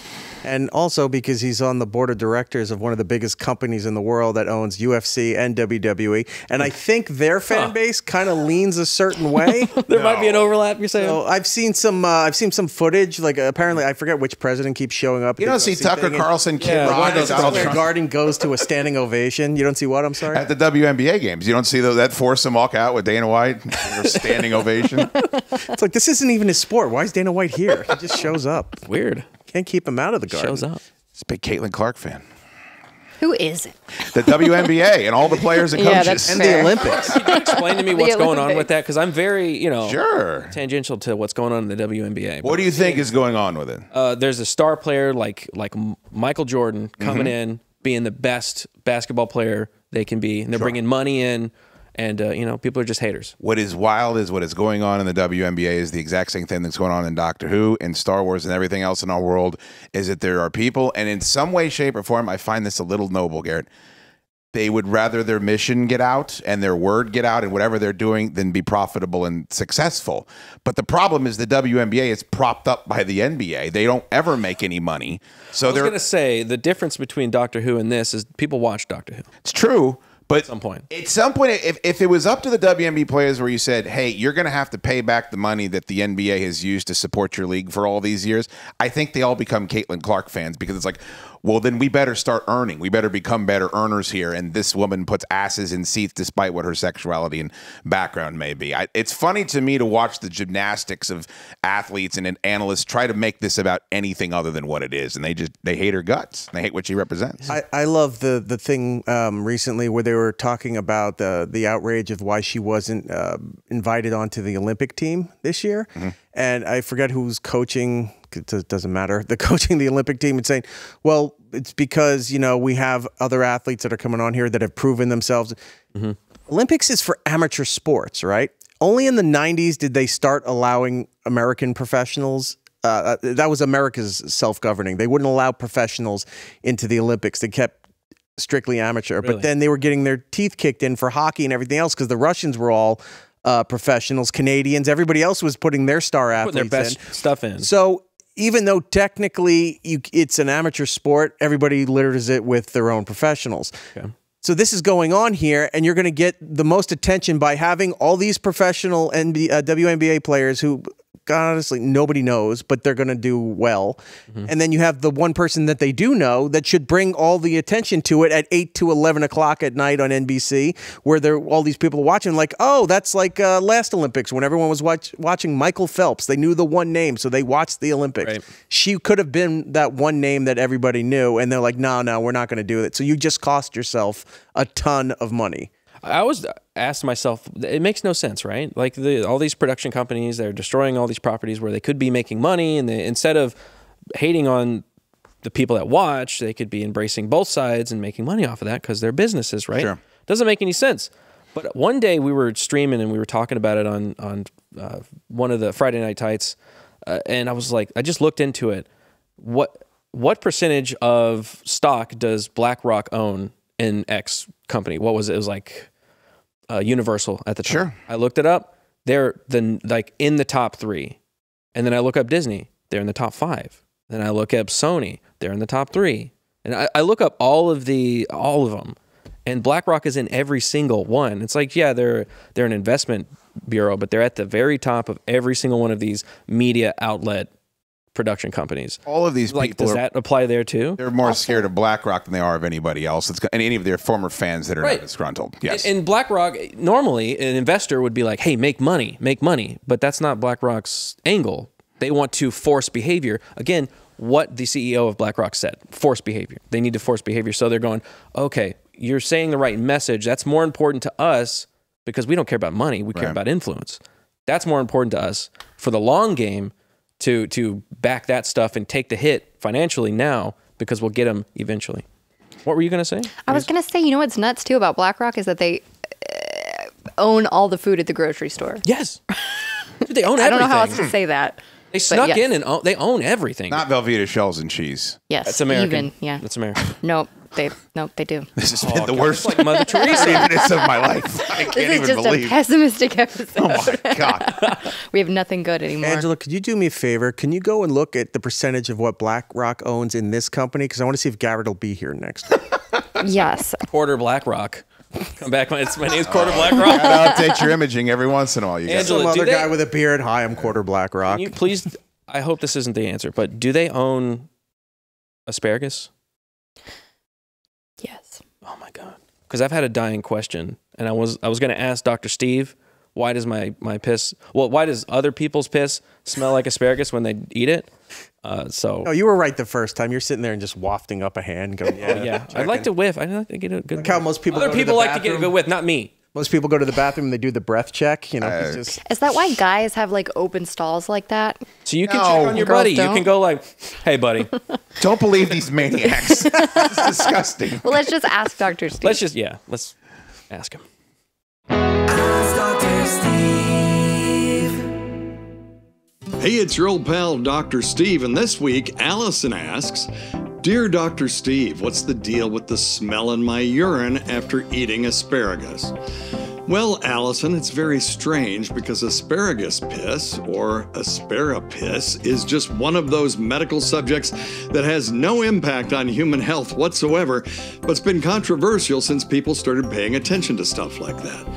[SPEAKER 3] And also because he's on the board of directors of one of the biggest companies in the world that owns UFC and WWE. And I think their fan base kind of leans a certain way.
[SPEAKER 1] There might be an overlap, you're saying?
[SPEAKER 3] So I've seen some footage. Like apparently, I forget which president keeps showing up.
[SPEAKER 4] You don't see Tucker Carlson, Kid Rock,
[SPEAKER 3] One
[SPEAKER 4] Donald
[SPEAKER 3] where
[SPEAKER 4] Trump.
[SPEAKER 3] Garden goes to a standing ovation. You don't see what? I'm sorry.
[SPEAKER 4] At the WNBA games. You don't see that foursome walk out with Dana White, standing ovation.
[SPEAKER 3] It's like, this isn't even his sport. Why is Dana White here? He just shows up.
[SPEAKER 1] Weird.
[SPEAKER 3] Can't keep him out of the garden.
[SPEAKER 1] Shows up.
[SPEAKER 4] He's a big Caitlin Clark fan.
[SPEAKER 2] Who is it?
[SPEAKER 4] The WNBA and all the players and
[SPEAKER 2] Yeah,
[SPEAKER 4] coaches.
[SPEAKER 2] that's
[SPEAKER 3] And
[SPEAKER 2] fair.
[SPEAKER 3] the Olympics.
[SPEAKER 1] Can you explain to me what's going on with that? Because I'm very,
[SPEAKER 4] Sure.
[SPEAKER 1] tangential to what's going on in the WNBA.
[SPEAKER 4] What do you think is going on with it?
[SPEAKER 1] There's a star player like Michael Jordan coming in, being the best basketball player they can be, and they're bringing money in, and people are just haters.
[SPEAKER 4] What is wild is what is going on in the WNBA is the exact same thing that's going on in Doctor Who, in Star Wars, and everything else in our world, is that there are people, and in some way, shape, or form, I find this a little noble, Garrett. They would rather their mission get out and their word get out and whatever they're doing than be profitable and successful. But the problem is the WNBA is propped up by the NBA. They don't ever make any money. So
[SPEAKER 1] I was going to say, the difference between Doctor Who and this is people watch Doctor Who.
[SPEAKER 4] It's true. But
[SPEAKER 1] At some point,
[SPEAKER 4] if it was up to the WNBA players where you said, hey, you're going to have to pay back the money that the NBA has used to support your league for all these years, I think they all become Caitlin Clark fans because it's like, well, then we better start earning. We better become better earners here. And this woman puts asses in seats despite what her sexuality and background may be. It's funny to me to watch the gymnastics of athletes and analysts try to make this about anything other than what it is. And they hate her guts. They hate what she represents.
[SPEAKER 3] I love the thing recently where they were talking about the outrage of why she wasn't invited onto the Olympic team this year. And I forget who's coaching. It doesn't matter. The coaching the Olympic team and saying, well, it's because, we have other athletes that are coming on here that have proven themselves. Olympics is for amateur sports, right? Only in the 90s did they start allowing American professionals. That was America's self-governing. They wouldn't allow professionals into the Olympics. They kept strictly amateur.
[SPEAKER 1] Really?
[SPEAKER 3] But then they were getting their teeth kicked in for hockey and everything else because the Russians were all professionals, Canadians. Everybody else was putting their star athletes
[SPEAKER 1] putting their best stuff in.
[SPEAKER 3] So even though technically it's an amateur sport, everybody litters it with their own professionals.
[SPEAKER 1] Okay.
[SPEAKER 3] So this is going on here, and you're going to get the most attention by having all these professional WNBA players who, God, honestly, nobody knows, but they're going to do well. And then you have the one person that they do know that should bring all the attention to it at 8 to 11 o'clock at night on NBC, where all these people watching like, oh, that's like last Olympics when everyone was watching Michael Phelps. They knew the one name, so they watched the Olympics.
[SPEAKER 1] Right.
[SPEAKER 3] She could have been that one name that everybody knew, and they're like, no, we're not going to do it. So you just cost yourself a ton of money.
[SPEAKER 1] I always asked myself, it makes no sense, right? Like all these production companies, they're destroying all these properties where they could be making money, and instead of hating on the people that watch, they could be embracing both sides and making money off of that because they're businesses, right?
[SPEAKER 4] Sure.
[SPEAKER 1] Doesn't make any sense. But one day we were streaming and we were talking about it on one of the Friday Night Tights, and I was like, I just looked into it. What percentage of stock does BlackRock own in X company? What was it? It was like Universal at the time.
[SPEAKER 4] Sure.
[SPEAKER 1] I looked it up. They're in the top 3. And then I look up Disney. They're in the top 5. Then I look up Sony. They're in the top 3. And I look up all of them. And BlackRock is in every single one. It's like, yeah, they're an investment bureau, but they're at the very top of every single one of these media outlet production companies.
[SPEAKER 4] All of these
[SPEAKER 1] Like,
[SPEAKER 4] people
[SPEAKER 1] does that apply there too?
[SPEAKER 4] They're more scared of BlackRock than they are of anybody else. And any of their former fans that are not disgruntled. Yes.
[SPEAKER 1] And BlackRock, normally an investor would be like, hey, make money. But that's not BlackRock's angle. They want to force behavior. Again, what the CEO of BlackRock said, force behavior. They need to force behavior. So they're going, okay, you're saying the right message. That's more important to us because we don't care about money. We care about influence. That's more important to us for the long game to back that stuff and take the hit financially now because we'll get them eventually. What were you going to say?
[SPEAKER 2] I was going to say, you know what's nuts too about BlackRock is that they own all the food at the grocery store.
[SPEAKER 1] Yes. They own everything.
[SPEAKER 2] I don't know how else to say that.
[SPEAKER 1] They snuck in and they own everything.
[SPEAKER 4] Not Velveeta shells and cheese.
[SPEAKER 2] Yes.
[SPEAKER 1] That's American.
[SPEAKER 2] Yeah.
[SPEAKER 1] That's American.
[SPEAKER 2] Nope, they do.
[SPEAKER 4] This has been the worst
[SPEAKER 1] like Mother Teresa
[SPEAKER 4] minutes of my life. I can't
[SPEAKER 2] This is
[SPEAKER 4] even
[SPEAKER 2] just
[SPEAKER 4] believe.
[SPEAKER 2] a pessimistic episode.
[SPEAKER 4] Oh my God.
[SPEAKER 2] We have nothing good anymore.
[SPEAKER 3] Angela, could you do me a favor? Can you go and look at the percentage of what BlackRock owns in this company? Because I want to see if Garrett will be here next week.
[SPEAKER 2] Yes.
[SPEAKER 1] Quarter BlackRock. Come back when my name's Quarter BlackRock.
[SPEAKER 4] Update your imaging every once in a while. You guys.
[SPEAKER 1] Angela,
[SPEAKER 3] Some other
[SPEAKER 1] do
[SPEAKER 3] guy with a beard. Hi, I'm Quarter BlackRock.
[SPEAKER 1] Can you please, I hope this isn't the answer, but do they own asparagus?
[SPEAKER 2] Yes.
[SPEAKER 1] Oh my God. Because I've had a dying question, and I was going to ask Dr. Steve, why does my piss, why does other people's piss smell like asparagus when they eat it?
[SPEAKER 3] No, you were right the first time. You're sitting there and just wafting up a hand, going,
[SPEAKER 1] yeah. I'd like to whiff. I'd like to get a good.
[SPEAKER 3] Look how most people.
[SPEAKER 1] Other
[SPEAKER 3] go
[SPEAKER 1] people
[SPEAKER 3] to the
[SPEAKER 1] like to get a good whiff, not me.
[SPEAKER 3] Most people go to the bathroom and they do the breath check. You know, it's just.
[SPEAKER 2] Is that why guys have like open stalls like that?
[SPEAKER 1] So you can check on your buddy. You can go like, hey, buddy.
[SPEAKER 4] Don't believe these maniacs. It's disgusting.
[SPEAKER 2] Well, let's just ask Dr. Steve.
[SPEAKER 1] Let's ask him.
[SPEAKER 8] Hey, it's your old pal, Dr. Steve, and this week, Allison asks, Dear Dr. Steve, what's the deal with the smell in my urine after eating asparagus? Well, Allison, it's very strange because asparagus piss, or asparapiss, is just one of those medical subjects that has no impact on human health whatsoever, but's been controversial since people started paying attention to stuff like that.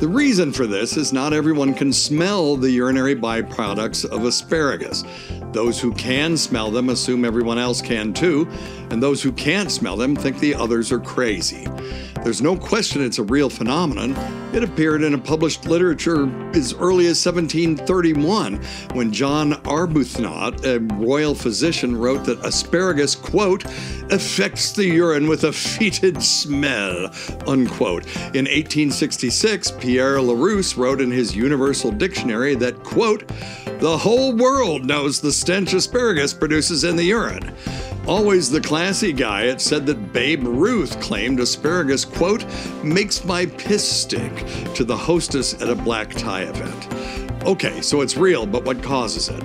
[SPEAKER 8] The reason for this is not everyone can smell the urinary byproducts of asparagus. Those who can smell them assume everyone else can too, and those who can't smell them think the others are crazy. There's no question it's a real phenomenon. It appeared in a published literature as early as 1731, when John Arbuthnot, a royal physician, wrote that asparagus, quote, affects the urine with a fetid smell, unquote. In 1866, Pierre Larousse wrote in his Universal Dictionary that, quote, the whole world knows the stench asparagus produces in the urine. Always the classy guy, it said that Babe Ruth claimed asparagus, quote, makes my piss stink, to the hostess at a black tie event. Okay, so it's real, but what causes it?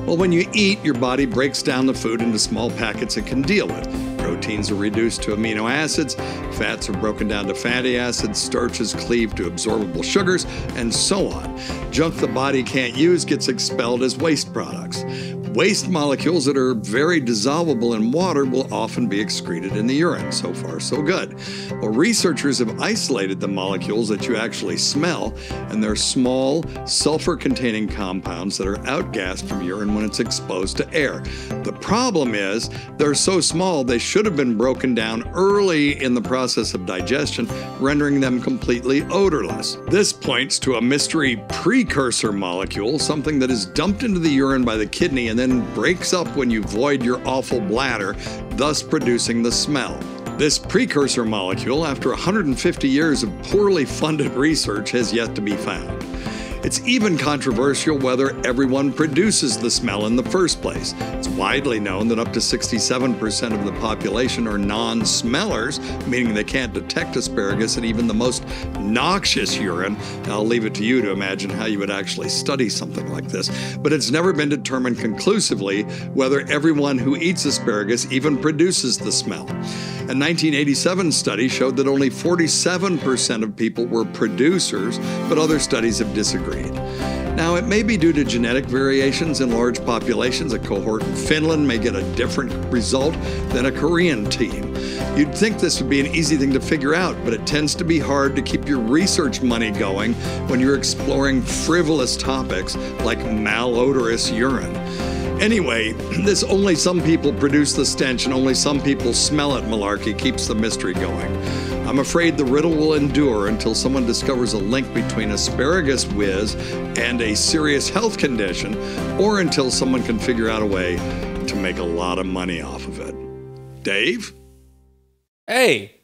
[SPEAKER 8] Well, when you eat, your body breaks down the food into small packets it can deal with. Proteins are reduced to amino acids, fats are broken down to fatty acids, starches cleave to absorbable sugars, and so on. Junk the body can't use gets expelled as waste products. Waste molecules that are very dissolvable in water will often be excreted in the urine. So far, so good. Well, researchers have isolated the molecules that you actually smell, and they're small, sulfur-containing compounds that are outgassed from urine when it's exposed to air. The problem is they're so small they should have been broken down early in the process of digestion, rendering them completely odorless. This points to a mystery precursor molecule, something that is dumped into the urine by the kidney and then breaks up when you void your awful bladder, thus producing the smell. This precursor molecule, after 150 years of poorly funded research, has yet to be found. It's even controversial whether everyone produces the smell in the first place. It's widely known that up to 67% of the population are non-smellers, meaning they can't detect asparagus in even the most noxious urine. I'll leave it to you to imagine how you would actually study something like this. But it's never been determined conclusively whether everyone who eats asparagus even produces the smell. A 1987 study showed that only 47% of people were producers, but other studies have disagreed. Now, it may be due to genetic variations in large populations. A cohort in Finland may get a different result than a Korean team. You'd think this would be an easy thing to figure out, but it tends to be hard to keep your research money going when you're exploring frivolous topics like malodorous urine. Anyway, this only some people produce the stench and only some people smell it malarkey keeps the mystery going. I'm afraid the riddle will endure until someone discovers a link between asparagus whiz and a serious health condition, or until someone can figure out a way to make a lot of money off of it. Dave?
[SPEAKER 1] Hey,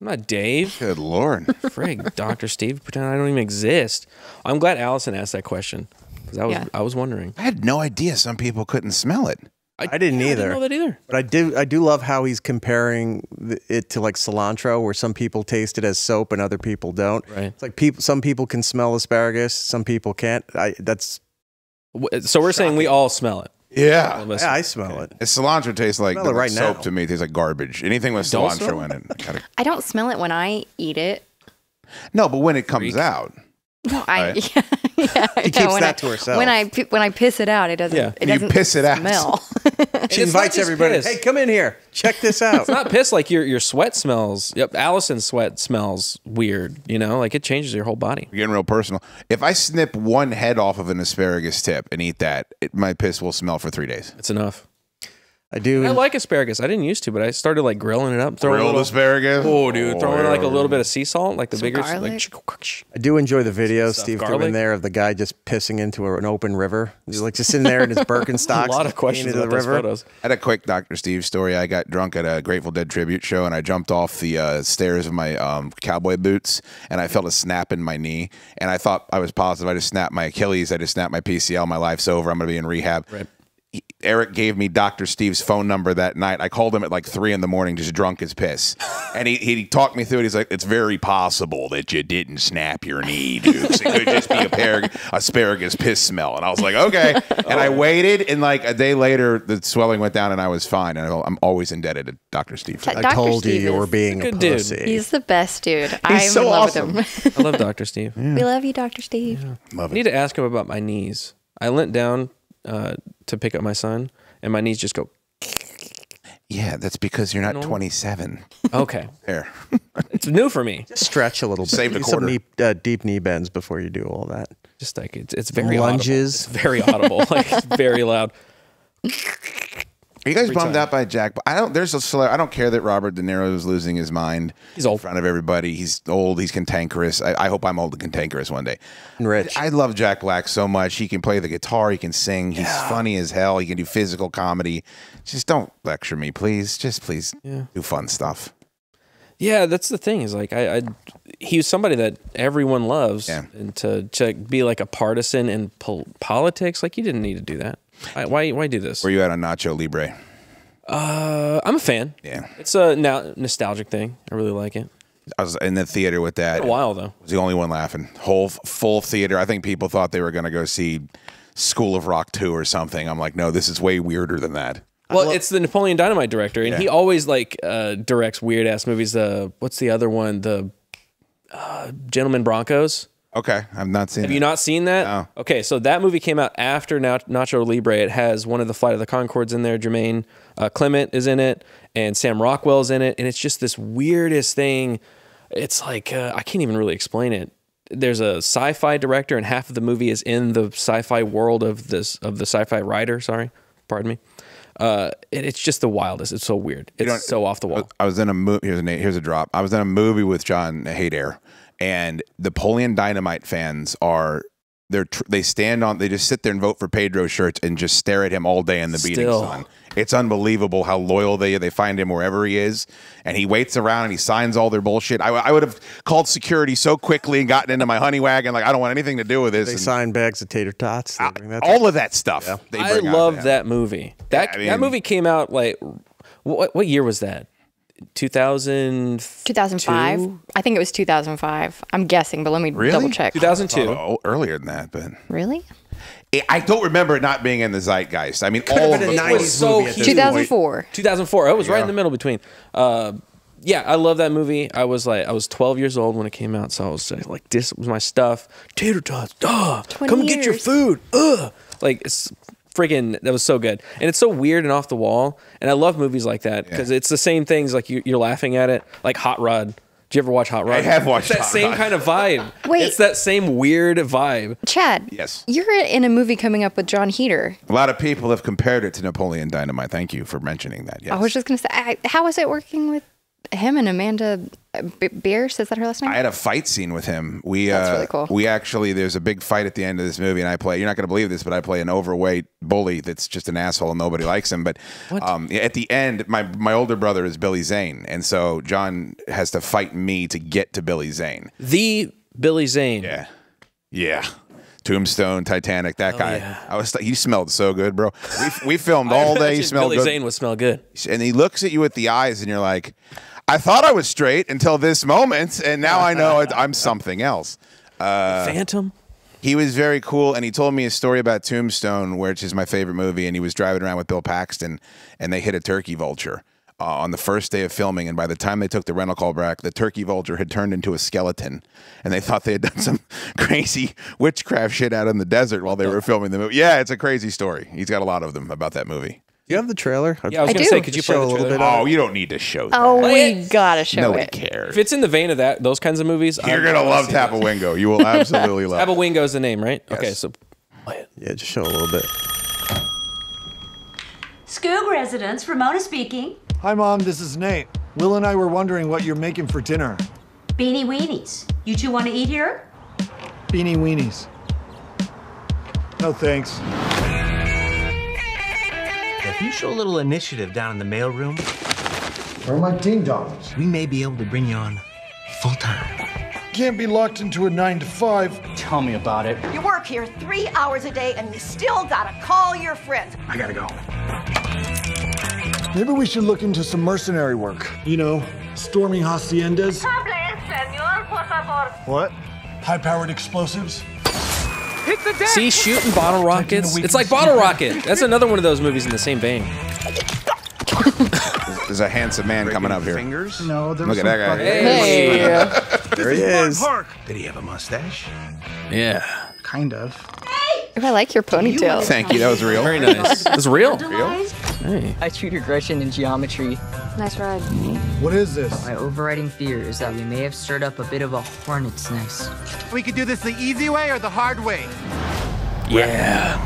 [SPEAKER 1] I'm not Dave.
[SPEAKER 4] Good Lord.
[SPEAKER 1] Frig, Dr. Steve, pretend I don't even exist. I'm glad Allison asked that question, because I was wondering.
[SPEAKER 4] I had no idea some people couldn't smell it.
[SPEAKER 3] I didn't either.
[SPEAKER 1] I didn't know that either.
[SPEAKER 3] But I do love how he's comparing it to like cilantro, where some people taste it as soap and other people don't.
[SPEAKER 1] Right.
[SPEAKER 3] It's like some people can smell asparagus, some people can't.
[SPEAKER 1] So we're saying we all smell it.
[SPEAKER 4] Yeah.
[SPEAKER 3] Yeah, I smell it.
[SPEAKER 4] Cilantro tastes like
[SPEAKER 3] Smell it right
[SPEAKER 4] soap
[SPEAKER 3] now.
[SPEAKER 4] to me. It tastes like garbage. Anything with
[SPEAKER 1] Don't
[SPEAKER 4] cilantro
[SPEAKER 1] smell
[SPEAKER 4] in it.
[SPEAKER 2] I don't smell it when I eat it.
[SPEAKER 4] No, but when it comes out.
[SPEAKER 2] No,
[SPEAKER 4] Right.
[SPEAKER 3] She keeps that to herself.
[SPEAKER 2] When I piss it out, it doesn't.
[SPEAKER 1] Yeah.
[SPEAKER 2] It
[SPEAKER 4] You
[SPEAKER 2] doesn't
[SPEAKER 4] piss it out.
[SPEAKER 2] smell.
[SPEAKER 3] She
[SPEAKER 1] It's not
[SPEAKER 3] invites
[SPEAKER 1] just
[SPEAKER 3] everybody.
[SPEAKER 1] piss.
[SPEAKER 3] Hey, come in here. Check this out.
[SPEAKER 1] It's not piss, like your sweat smells. Yep, Allison's sweat smells weird, you know? Like it changes your whole body.
[SPEAKER 4] We're getting real personal. If I snip one head off of an asparagus tip and eat that, my piss will smell for 3 days.
[SPEAKER 1] It's enough.
[SPEAKER 3] I do.
[SPEAKER 1] I like asparagus. I didn't used to, but I started like grilling it up. Throwing
[SPEAKER 4] Grilled
[SPEAKER 1] a little,
[SPEAKER 4] asparagus?
[SPEAKER 1] Oh, dude. Throwing like a
[SPEAKER 4] yeah.
[SPEAKER 1] little bit of sea salt, like the
[SPEAKER 2] Some
[SPEAKER 1] bigger.
[SPEAKER 2] garlic.
[SPEAKER 1] Like,
[SPEAKER 3] I do enjoy the video
[SPEAKER 1] Stuff,
[SPEAKER 3] Steve threw
[SPEAKER 1] garlic.
[SPEAKER 3] in there of the guy just pissing into an open river. He's like just sitting there in his Birkenstocks.
[SPEAKER 1] a lot of
[SPEAKER 3] just peeing
[SPEAKER 1] questions
[SPEAKER 3] into
[SPEAKER 1] about
[SPEAKER 3] the
[SPEAKER 1] those
[SPEAKER 3] river.
[SPEAKER 1] photos.
[SPEAKER 4] I had a quick Dr. Steve story. I got drunk at a Grateful Dead tribute show, and I jumped off the stairs of my cowboy boots, and I felt a snap in my knee. And I thought I was positive I just snapped my Achilles. I just snapped my PCL. My life's over. I'm going to be in rehab.
[SPEAKER 1] Right.
[SPEAKER 4] Erik gave me Dr. Steve's phone number that night. I called him at like 3 a.m, just drunk as piss. And he talked me through it. He's like, it's very possible that you didn't snap your knee, Dukes. It could just be asparagus piss smell. And I was like, okay. And I waited, and like a day later, the swelling went down, and I was fine. And I'm always indebted to Dr. Steve.
[SPEAKER 2] Dr.
[SPEAKER 3] I told
[SPEAKER 2] Steve
[SPEAKER 3] you were
[SPEAKER 2] is
[SPEAKER 3] being
[SPEAKER 1] a
[SPEAKER 3] a
[SPEAKER 1] good dude.
[SPEAKER 3] pussy.
[SPEAKER 2] He's the best dude. I'm
[SPEAKER 3] so
[SPEAKER 2] in love
[SPEAKER 3] awesome.
[SPEAKER 2] with him.
[SPEAKER 1] I love Dr. Steve.
[SPEAKER 2] We love you, Dr. Steve.
[SPEAKER 1] I need to ask him about my knees. I leant down to pick up my son, and my knees just go.
[SPEAKER 4] Yeah, that's because you're not 27.
[SPEAKER 1] Okay.
[SPEAKER 4] There.
[SPEAKER 1] It's new for me.
[SPEAKER 3] Stretch a little bit.
[SPEAKER 4] Save the
[SPEAKER 3] Do some
[SPEAKER 4] quarter.
[SPEAKER 3] deep knee bends before you do all that.
[SPEAKER 1] Just like it's very
[SPEAKER 3] Lunges.
[SPEAKER 1] audible. It's very audible. Like it's very loud.
[SPEAKER 4] Are you guys bummed out by Jack? I don't care that Robert De Niro is losing his mind.
[SPEAKER 1] He's old.
[SPEAKER 4] In front of everybody. He's old. He's cantankerous. I hope I'm old and cantankerous one day.
[SPEAKER 3] And Rich.
[SPEAKER 4] I love Jack Black so much. He can play the guitar. He can sing. He's funny as hell. He can do physical comedy. Just don't lecture me, please. Just please do fun stuff.
[SPEAKER 1] Yeah, that's the thing. Is like he was somebody that everyone loves,
[SPEAKER 4] Yeah.
[SPEAKER 1] and to be like a partisan in politics, like you didn't need to do that. Why do this?
[SPEAKER 4] Where you at on Nacho Libre?
[SPEAKER 1] I'm a fan.
[SPEAKER 4] Yeah.
[SPEAKER 1] It's a nostalgic thing. I really like it.
[SPEAKER 4] I was in the theater with that.
[SPEAKER 1] Been a while though.
[SPEAKER 4] I was the only one laughing. Whole full theater. I think people thought they were going to go see School of Rock 2 or something. I'm like, no, this is way weirder than that.
[SPEAKER 1] Well, it's the Napoleon Dynamite director, and he always like directs weird ass movies. What's the other one? The Gentlemen Broncos.
[SPEAKER 4] Okay, I've not seen.
[SPEAKER 1] Have you not seen that?
[SPEAKER 4] No.
[SPEAKER 1] Okay, so that movie came out after Nacho Libre. It has one of the Flight of the Conchords in there. Jermaine Clement is in it, and Sam Rockwell's in it, and it's just this weirdest thing. It's like I can't even really explain it. There's a sci-fi director, and half of the movie is in the sci-fi world of the sci-fi writer. Sorry, pardon me. It's just the wildest. It's so weird. It's so off the wall.
[SPEAKER 4] I was in a movie. Here's a drop. I was in a movie with John Hader, and Napoleon Dynamite fans are they just sit there and vote for Pedro shirts and just stare at him all day in the beating sun. It's unbelievable how loyal they find him wherever he is, and he waits around and he signs all their bullshit. I would have called security so quickly and gotten into my honey wagon like I don't want anything to do with this.
[SPEAKER 3] They sign bags of tater tots. They bring that
[SPEAKER 4] all of that stuff.
[SPEAKER 3] Yeah.
[SPEAKER 4] They
[SPEAKER 1] I
[SPEAKER 4] bring out
[SPEAKER 1] love
[SPEAKER 4] there.
[SPEAKER 1] that movie. That movie came out like what year was that?
[SPEAKER 2] 2005. I think it was 2005. I'm guessing, but let me
[SPEAKER 4] Really?
[SPEAKER 2] double check.
[SPEAKER 1] 2002.
[SPEAKER 4] Oh, earlier than that, but
[SPEAKER 2] Really?
[SPEAKER 4] I don't remember it not being in the zeitgeist. I mean, all of
[SPEAKER 3] been
[SPEAKER 4] them.
[SPEAKER 3] a 90s
[SPEAKER 1] so
[SPEAKER 3] movie at this
[SPEAKER 1] huge.
[SPEAKER 2] 2004.
[SPEAKER 1] 2004. It was right in the middle between. Yeah, I love that movie. I was 12 years old when it came out, so I was like, this was my stuff. Tater tots, duh.
[SPEAKER 2] 20
[SPEAKER 1] Come get your
[SPEAKER 2] years.
[SPEAKER 1] food. Like it's freaking. That was so good, and it's so weird and off the wall. And I love movies like that because it's the same things. Like you're laughing at it, like Hot Rod. Did you ever watch Hot Rod?
[SPEAKER 4] I have watched
[SPEAKER 1] It's that
[SPEAKER 4] Hot
[SPEAKER 1] same
[SPEAKER 4] Rod.
[SPEAKER 1] kind of vibe.
[SPEAKER 2] Wait.
[SPEAKER 1] It's that same weird vibe.
[SPEAKER 2] Chad.
[SPEAKER 4] Yes.
[SPEAKER 2] You're in a movie coming up with John Heder.
[SPEAKER 4] A lot of people have compared it to Napoleon Dynamite. Thank you for mentioning that. Yes.
[SPEAKER 2] I was just going to say, how is it working with him and Amanda Bierce? Is that her last name?
[SPEAKER 4] I had a fight scene with him.
[SPEAKER 2] That's really cool.
[SPEAKER 4] We actually, there's a big fight at the end of this movie, and I play, you're not going to believe this, but I play an overweight bully that's just an asshole and nobody likes him. But at the end, my older brother is Billy Zane, and so John has to fight me to get to Billy Zane.
[SPEAKER 1] The Billy Zane.
[SPEAKER 4] Yeah. Yeah. Tombstone, Titanic, that guy.
[SPEAKER 1] Yeah.
[SPEAKER 4] He smelled so good, bro. We filmed all day. He smelled
[SPEAKER 1] Billy
[SPEAKER 4] good.
[SPEAKER 1] Zane would smell good.
[SPEAKER 4] And he looks at you with the eyes, and you're like, I thought I was straight until this moment, and now I know I'm something else.
[SPEAKER 1] Phantom?
[SPEAKER 4] He was very cool, and he told me a story about Tombstone, which is my favorite movie, and he was driving around with Bill Paxton, and they hit a turkey vulture on the first day of filming, and by the time they took the rental call back, the turkey vulture had turned into a skeleton, and they thought they had done some crazy witchcraft shit out in the desert while they were filming the movie. Yeah, it's a crazy story. He's got a lot of them about that movie.
[SPEAKER 3] Do you have the trailer?
[SPEAKER 1] Yeah, I was
[SPEAKER 2] I
[SPEAKER 1] going to
[SPEAKER 2] do.
[SPEAKER 1] say, could you play
[SPEAKER 3] Show
[SPEAKER 1] the
[SPEAKER 3] a little
[SPEAKER 1] trailer?
[SPEAKER 3] bit of
[SPEAKER 4] Oh, you don't need to show that.
[SPEAKER 2] Oh, we gotta show
[SPEAKER 4] Nobody
[SPEAKER 2] it.
[SPEAKER 4] cares.
[SPEAKER 1] If it's in the vein of those kinds of movies,
[SPEAKER 4] You're going to love Tapawingo. You will absolutely love it.
[SPEAKER 1] Tapawingo is the name, right?
[SPEAKER 4] Yes.
[SPEAKER 1] Okay, so play it.
[SPEAKER 3] Yeah, just show a little bit.
[SPEAKER 9] Skoog residents, Ramona speaking.
[SPEAKER 10] Hi, Mom. This is Nate. Will and I were wondering what you're making for dinner.
[SPEAKER 9] Beanie Weenies. You two want to eat here?
[SPEAKER 10] Beanie weenies. No thanks.
[SPEAKER 11] If you show a little initiative down in the mailroom,
[SPEAKER 10] Where are my ding dongs?
[SPEAKER 11] we may be able to bring you on full time.
[SPEAKER 10] Can't be locked into a 9 to 5.
[SPEAKER 11] Tell me about it.
[SPEAKER 12] You work here 3 hours a day and you still gotta call your friends.
[SPEAKER 11] I gotta go.
[SPEAKER 10] Maybe we should look into some mercenary work. You know, storming haciendas. What? High-powered explosives.
[SPEAKER 1] See, shooting bottle rockets. It's like Bottle Rocket. That's another one of those movies in the same vein.
[SPEAKER 4] There's a handsome man coming up here.
[SPEAKER 11] Fingers?
[SPEAKER 10] No, there
[SPEAKER 4] Look at
[SPEAKER 10] was
[SPEAKER 4] that
[SPEAKER 10] some
[SPEAKER 4] guy.
[SPEAKER 1] Hey.
[SPEAKER 3] There he is.
[SPEAKER 10] Park.
[SPEAKER 11] Did he have a mustache?
[SPEAKER 1] Yeah.
[SPEAKER 10] Kind of.
[SPEAKER 2] Ooh, I like your ponytail.
[SPEAKER 4] Thank you. That was real.
[SPEAKER 1] Very nice. It's real.
[SPEAKER 9] Real?
[SPEAKER 13] I tutored Gretchen in geometry.
[SPEAKER 2] Nice ride.
[SPEAKER 10] What is this?
[SPEAKER 13] My overriding fear is that we may have stirred up a bit of a hornet's nest.
[SPEAKER 11] We could do this the easy way or the hard way.
[SPEAKER 1] Yeah.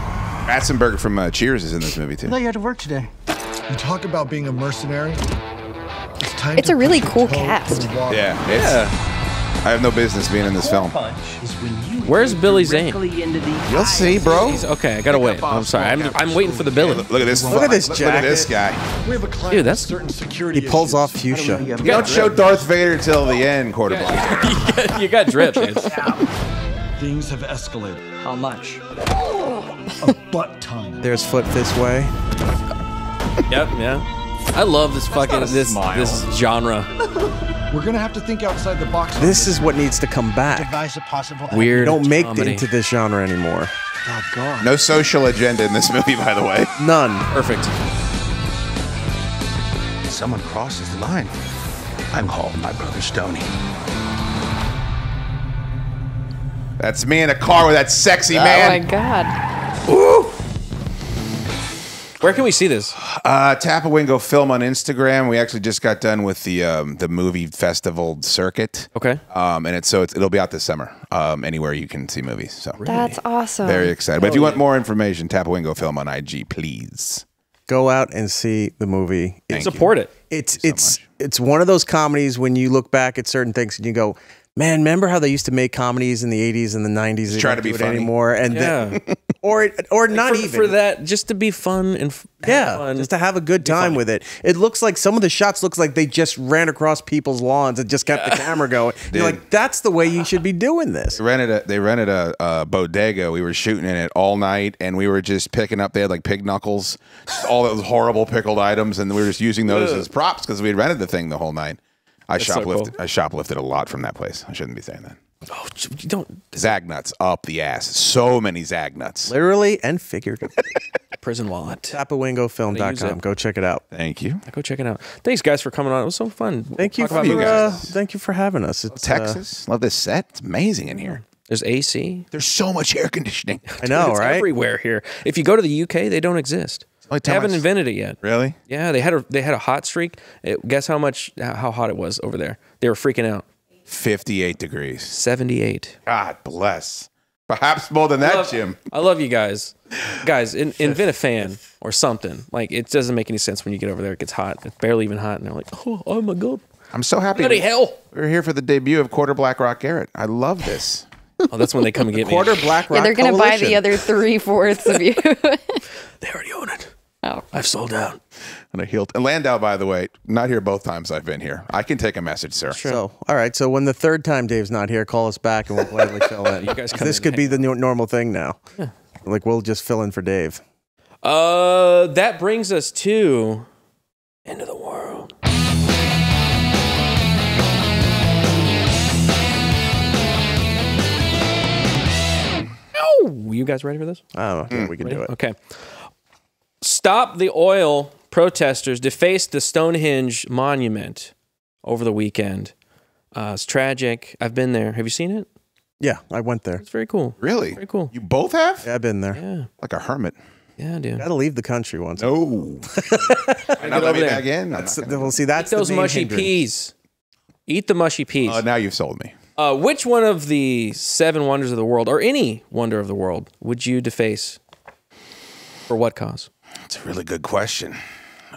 [SPEAKER 4] Ratzenberger from Cheers is in this movie, too.
[SPEAKER 11] I thought you had to work today.
[SPEAKER 10] You talk about being a mercenary. It's time
[SPEAKER 2] It's
[SPEAKER 10] to
[SPEAKER 2] a really
[SPEAKER 10] put your
[SPEAKER 2] cool
[SPEAKER 10] toe in
[SPEAKER 2] cast.
[SPEAKER 10] the water.
[SPEAKER 4] Yeah. I have no business being in this film.
[SPEAKER 1] Where's Billy Zane?
[SPEAKER 4] You'll see, bro.
[SPEAKER 1] Okay, I gotta wait. I'm sorry. I'm waiting for the Billy.
[SPEAKER 4] Look at this.
[SPEAKER 3] Look at this
[SPEAKER 4] Look at this
[SPEAKER 3] jacket.
[SPEAKER 4] guy.
[SPEAKER 10] We have a client
[SPEAKER 1] Dude,
[SPEAKER 10] with
[SPEAKER 1] that's-
[SPEAKER 10] certain security
[SPEAKER 3] He pulls
[SPEAKER 10] issues.
[SPEAKER 3] off fuchsia.
[SPEAKER 4] You don't show Darth Vader till the end, quarterback.
[SPEAKER 1] You got drip, dude.
[SPEAKER 10] Things have escalated.
[SPEAKER 13] How much?
[SPEAKER 10] A butt ton.
[SPEAKER 3] There's Foot This Way.
[SPEAKER 1] Yep, yeah. I love this fucking this genre.
[SPEAKER 10] We're gonna have to think outside the box. on
[SPEAKER 3] This is what needs to come back.
[SPEAKER 11] Devise a possible
[SPEAKER 1] Weird.
[SPEAKER 3] Don't make
[SPEAKER 1] comedy.
[SPEAKER 3] into this genre anymore.
[SPEAKER 10] Doggone.
[SPEAKER 4] No social agenda in this movie, by the way.
[SPEAKER 3] None.
[SPEAKER 1] Perfect.
[SPEAKER 11] Someone crosses the line. I'm calling my brother Stoney.
[SPEAKER 4] That's me in a car with that sexy
[SPEAKER 2] Oh my
[SPEAKER 4] man.
[SPEAKER 2] god.
[SPEAKER 4] Ooh.
[SPEAKER 1] Where can we see this?
[SPEAKER 4] Tapawingo Film on Instagram. We actually just got done with the movie festival circuit.
[SPEAKER 1] Okay.
[SPEAKER 4] And it'll be out this summer. Anywhere you can see movies. So
[SPEAKER 2] That's awesome.
[SPEAKER 4] very excited. But if you want more information, Tapawingo Film on IG, please.
[SPEAKER 3] Go out and see the movie.
[SPEAKER 1] Support it.
[SPEAKER 3] It's one of those comedies when you look back at certain things and you go, man, remember how they used to make comedies in the 80s and the 90s? They
[SPEAKER 4] try
[SPEAKER 3] don't
[SPEAKER 4] to be
[SPEAKER 3] do it
[SPEAKER 4] funny.
[SPEAKER 3] anymore. And
[SPEAKER 1] Yeah.
[SPEAKER 3] then, or not
[SPEAKER 1] for,
[SPEAKER 3] even.
[SPEAKER 1] for that, just to be fun and have fun.
[SPEAKER 3] Just to have a good time with it. It looks like some of the shots looks like they just ran across people's lawns and just kept the camera going. You're like, that's the way you should be doing this.
[SPEAKER 4] They rented a bodega. We were shooting in it all night, and we were just picking up. They had like pig knuckles, just all those horrible pickled items, and we were just using those as props because we had rented the thing the whole night. I shoplifted a lot from that place. I shouldn't be saying that.
[SPEAKER 1] Oh, you don't.
[SPEAKER 4] Zag nuts up the ass. So many Zag nuts.
[SPEAKER 3] Literally and figuratively.
[SPEAKER 1] Prison wallet.
[SPEAKER 3] Tapawingofilm.com. Go check it out.
[SPEAKER 4] Thank you.
[SPEAKER 1] Go check it out. Thanks, guys, for coming on. It was so fun.
[SPEAKER 3] Thank you
[SPEAKER 1] Talk
[SPEAKER 3] for
[SPEAKER 1] about
[SPEAKER 3] thank you for having us. It's
[SPEAKER 4] Texas. Love this set. It's amazing in here.
[SPEAKER 1] There's AC.
[SPEAKER 4] There's so much air conditioning.
[SPEAKER 3] I know,
[SPEAKER 1] It's
[SPEAKER 3] right?
[SPEAKER 1] everywhere here. If you go to the UK, they don't exist.
[SPEAKER 4] Only
[SPEAKER 1] They
[SPEAKER 4] time
[SPEAKER 1] haven't
[SPEAKER 4] I-
[SPEAKER 1] invented it yet.
[SPEAKER 4] Really?
[SPEAKER 1] Yeah, they had a hot streak. Guess how hot it was over there? They were freaking out.
[SPEAKER 4] 58 degrees.
[SPEAKER 1] 78.
[SPEAKER 4] God bless. Perhaps more than that, Jim.
[SPEAKER 1] I love you guys. Guys, invent a fan or something. Like, it doesn't make any sense when you get over there. It gets hot. It's barely even hot. And they're like, oh my God.
[SPEAKER 4] I'm so happy.
[SPEAKER 1] Bloody hell.
[SPEAKER 4] We're here for the debut of Quarter Black Rock Garrett. I love this.
[SPEAKER 1] Oh, that's when they come and get
[SPEAKER 3] Quarter
[SPEAKER 1] me.
[SPEAKER 3] Black Rock
[SPEAKER 2] Yeah, they're going to buy
[SPEAKER 3] Coalition.
[SPEAKER 2] the other 3/4 of you.
[SPEAKER 1] They already own it.
[SPEAKER 2] Oh.
[SPEAKER 1] I've sold out.
[SPEAKER 4] And I healed. And Landau, by the way, not here both times I've been here. I can take a message, sir.
[SPEAKER 3] So, all right. So when the third time Dave's not here, call us back and we'll gladly fill in.
[SPEAKER 1] You guys come
[SPEAKER 3] This
[SPEAKER 1] in
[SPEAKER 3] could
[SPEAKER 1] and
[SPEAKER 3] be the normal thing now. Yeah. Like, we'll just fill in for Dave.
[SPEAKER 1] That brings us to End of the World. Oh, you guys ready for this?
[SPEAKER 3] Oh, yeah, we can do it.
[SPEAKER 1] Okay. Stop the Oil protesters defaced the Stonehenge monument over the weekend. It's tragic. I've been there. Have you seen it?
[SPEAKER 3] Yeah, I went there.
[SPEAKER 1] It's very cool.
[SPEAKER 4] Really?
[SPEAKER 1] Very cool.
[SPEAKER 4] You both have?
[SPEAKER 3] Yeah, I've been there.
[SPEAKER 1] Yeah.
[SPEAKER 4] Like a hermit.
[SPEAKER 1] Yeah, dude.
[SPEAKER 3] Got to leave the country once.
[SPEAKER 4] No. Not let me back in.
[SPEAKER 3] We'll see. That's
[SPEAKER 1] Eat those
[SPEAKER 3] the main
[SPEAKER 1] mushy
[SPEAKER 3] hindrance.
[SPEAKER 1] peas. Eat the mushy peas.
[SPEAKER 4] Now you've sold me.
[SPEAKER 1] Which one of the 7 wonders of the world, or any wonder of the world, would you deface? For what cause?
[SPEAKER 4] That's a really good question.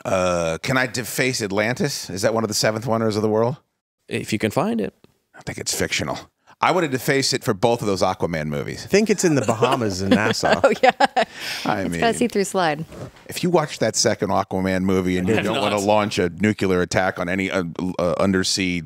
[SPEAKER 4] Can I deface Atlantis? Is that one of the 7th wonders of the world?
[SPEAKER 1] If you can find it.
[SPEAKER 4] I think it's fictional. I would have defaced it for both of those Aquaman movies.
[SPEAKER 3] I think it's in the Bahamas and Nassau.
[SPEAKER 2] Oh, yeah.
[SPEAKER 4] I
[SPEAKER 2] It's
[SPEAKER 4] mean,
[SPEAKER 2] got a see-through slide.
[SPEAKER 4] if you watch that second Aquaman movie and you don't want to launch a nuclear attack on any undersea,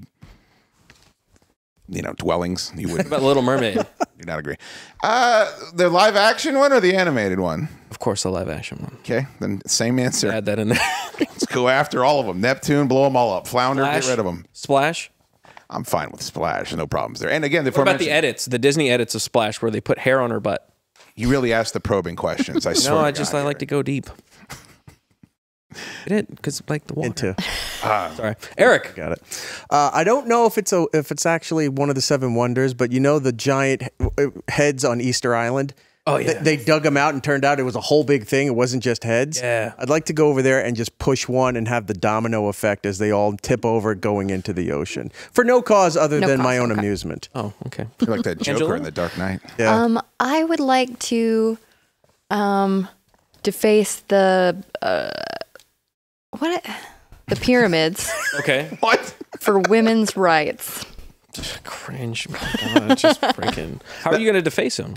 [SPEAKER 4] dwellings, you wouldn't.
[SPEAKER 1] What about Little Mermaid?
[SPEAKER 4] Do not agree. The live action one or the animated one?
[SPEAKER 1] Of course, the live action one.
[SPEAKER 4] Okay, then same answer.
[SPEAKER 1] Add that in there.
[SPEAKER 4] Let's go after all of them. Neptune, blow them all up. Flounder,
[SPEAKER 1] Splash?
[SPEAKER 4] get rid of them.
[SPEAKER 1] Splash?
[SPEAKER 4] I'm fine with Splash. No problems there. And again,
[SPEAKER 1] What about the edits, the Disney edits of Splash where they put hair on her butt?
[SPEAKER 4] You really asked the probing questions. I swear.
[SPEAKER 1] No,
[SPEAKER 4] to
[SPEAKER 1] I like to go deep. It because like the water.
[SPEAKER 3] Into.
[SPEAKER 1] Sorry, Eric.
[SPEAKER 3] Got it. I don't know if it's actually one of the 7 wonders, but the giant heads on Easter Island.
[SPEAKER 1] Oh yeah.
[SPEAKER 3] They dug them out and turned out it was a whole big thing. It wasn't just heads.
[SPEAKER 1] Yeah.
[SPEAKER 3] I'd like to go over there and just push one and have the domino effect as they all tip over going into the ocean for no cause other than my own amusement.
[SPEAKER 1] Oh, okay.
[SPEAKER 4] You're like that Joker in The Dark Knight.
[SPEAKER 3] Yeah.
[SPEAKER 2] I would like to deface the the pyramids.
[SPEAKER 1] Okay.
[SPEAKER 4] What?
[SPEAKER 2] For women's rights.
[SPEAKER 1] Cringe. My God, just freaking. How are you going to deface them?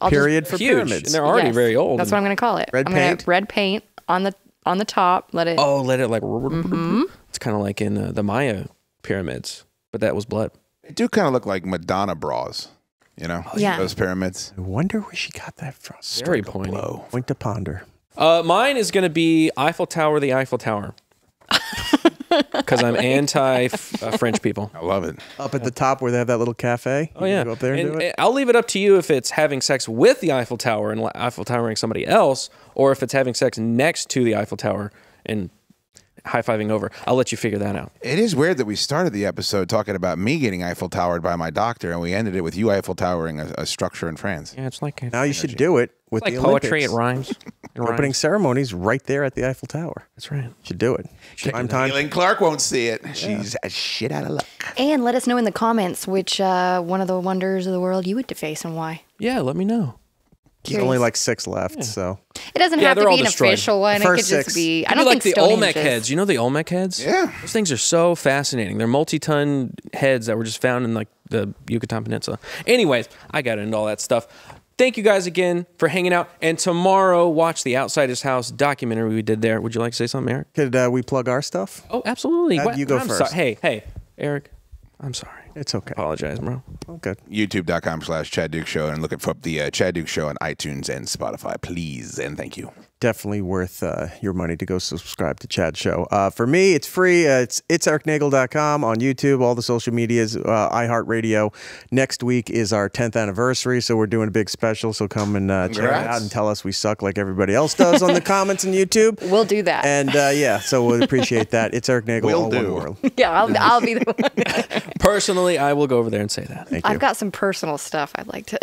[SPEAKER 3] Period for
[SPEAKER 1] Huge,
[SPEAKER 3] pyramids.
[SPEAKER 1] and they're already
[SPEAKER 2] Yes,
[SPEAKER 1] very old.
[SPEAKER 2] That's what I'm going to call it.
[SPEAKER 3] Red
[SPEAKER 2] I'm gonna
[SPEAKER 3] paint?
[SPEAKER 2] red paint on the top. Let it.
[SPEAKER 1] Oh, let it like. It's kind of like in the Maya pyramids, but that was blood.
[SPEAKER 4] They do kind of look like Madonna bras.
[SPEAKER 2] Yeah.
[SPEAKER 4] Those pyramids.
[SPEAKER 3] I wonder where she got that from.
[SPEAKER 1] Very pointy.
[SPEAKER 3] Point to ponder.
[SPEAKER 1] Mine is going to be Eiffel Tower, the Eiffel Tower. Because I'm anti French people.
[SPEAKER 4] I love it.
[SPEAKER 3] Up at the top where they have that little cafe.
[SPEAKER 1] Oh, yeah.
[SPEAKER 3] Go up there and do it.
[SPEAKER 1] I'll leave it up to you if it's having sex with the Eiffel Tower and Eiffel Towering somebody else, or if it's having sex next to the Eiffel Tower and high-fiving over. I'll let you figure that out.
[SPEAKER 4] It is weird that we started the episode talking about me getting Eiffel Towered by my doctor, and we ended it with you Eiffel Towering a structure in France.
[SPEAKER 1] Yeah, it's like
[SPEAKER 3] Now you should do it with
[SPEAKER 1] like
[SPEAKER 3] the
[SPEAKER 1] poetry.
[SPEAKER 3] Olympics.
[SPEAKER 1] It rhymes.
[SPEAKER 3] Opening ceremonies right there at the Eiffel Tower.
[SPEAKER 1] That's right.
[SPEAKER 3] Should do it. Time.
[SPEAKER 4] Caitlin Clark won't see it. She's a shit out of luck.
[SPEAKER 2] And let us know in the comments which one of the wonders of the world you would deface and why.
[SPEAKER 1] Yeah, let me know.
[SPEAKER 3] There's only like 6 left, so.
[SPEAKER 2] It doesn't have to be an official one. It could
[SPEAKER 3] First
[SPEAKER 2] just
[SPEAKER 3] 6.
[SPEAKER 2] be. I
[SPEAKER 1] Maybe
[SPEAKER 2] don't
[SPEAKER 1] like
[SPEAKER 2] think
[SPEAKER 1] the Olmec
[SPEAKER 2] Stonehenge is.
[SPEAKER 1] heads. You know the Olmec heads?
[SPEAKER 4] Yeah.
[SPEAKER 1] Those things are so fascinating. They're multi-ton heads that were just found in like the Yucatan Peninsula. Anyways, I got into all that stuff. Thank you guys again for hanging out. And tomorrow, watch the Outside His House documentary we did there. Would you like to say something, Eric?
[SPEAKER 3] Could we plug our stuff?
[SPEAKER 1] Oh, absolutely.
[SPEAKER 3] You go
[SPEAKER 1] I'm
[SPEAKER 3] first.
[SPEAKER 1] Hey, Eric, I'm sorry.
[SPEAKER 3] It's okay.
[SPEAKER 1] Apologize, bro.
[SPEAKER 3] Oh, good.
[SPEAKER 4] YouTube.com/Chad Duke Show and look for the Chad Duke Show on iTunes and Spotify, please. And thank you.
[SPEAKER 3] Definitely worth your money to go subscribe to Chad's show. For me, it's free. It's ericnagel.com on YouTube, all the social medias, iHeartRadio. Next week is our 10th anniversary, so we're doing a big special. So come and check it out and tell us we suck like everybody else does on the comments on YouTube.
[SPEAKER 2] We'll do that.
[SPEAKER 3] And so we'll appreciate that. It's Eric Nagel, all one word.
[SPEAKER 2] Yeah, I'll be the one.
[SPEAKER 1] Personally, I will go over there and say that.
[SPEAKER 3] Thank you.
[SPEAKER 2] I've got some personal stuff I'd like to.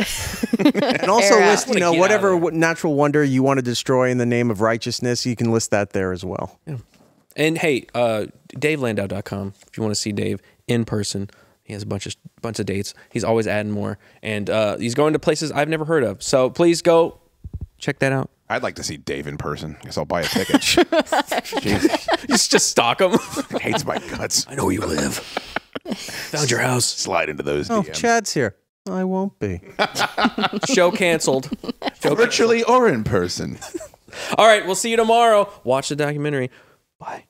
[SPEAKER 3] And also
[SPEAKER 2] air
[SPEAKER 3] list,
[SPEAKER 2] out.
[SPEAKER 3] whatever natural wonder you want to destroy in the name of righteousness, you can list that there as well.
[SPEAKER 1] Yeah. And hey, DaveLandau.com, if you want to see Dave in person. He has a bunch of dates. He's always adding more, and he's going to places I've never heard of. So please go check that out.
[SPEAKER 4] I'd like to see Dave in person. Guess I'll buy a ticket.
[SPEAKER 1] You just stalk him.
[SPEAKER 4] Hates my guts.
[SPEAKER 1] I know where you live. Found your house.
[SPEAKER 4] Slide into those
[SPEAKER 3] Oh,
[SPEAKER 4] DMs.
[SPEAKER 3] Chad's here. I won't be.
[SPEAKER 1] Show canceled.
[SPEAKER 4] Virtually or in person.
[SPEAKER 1] All right, we'll see you tomorrow. Watch the documentary. Bye.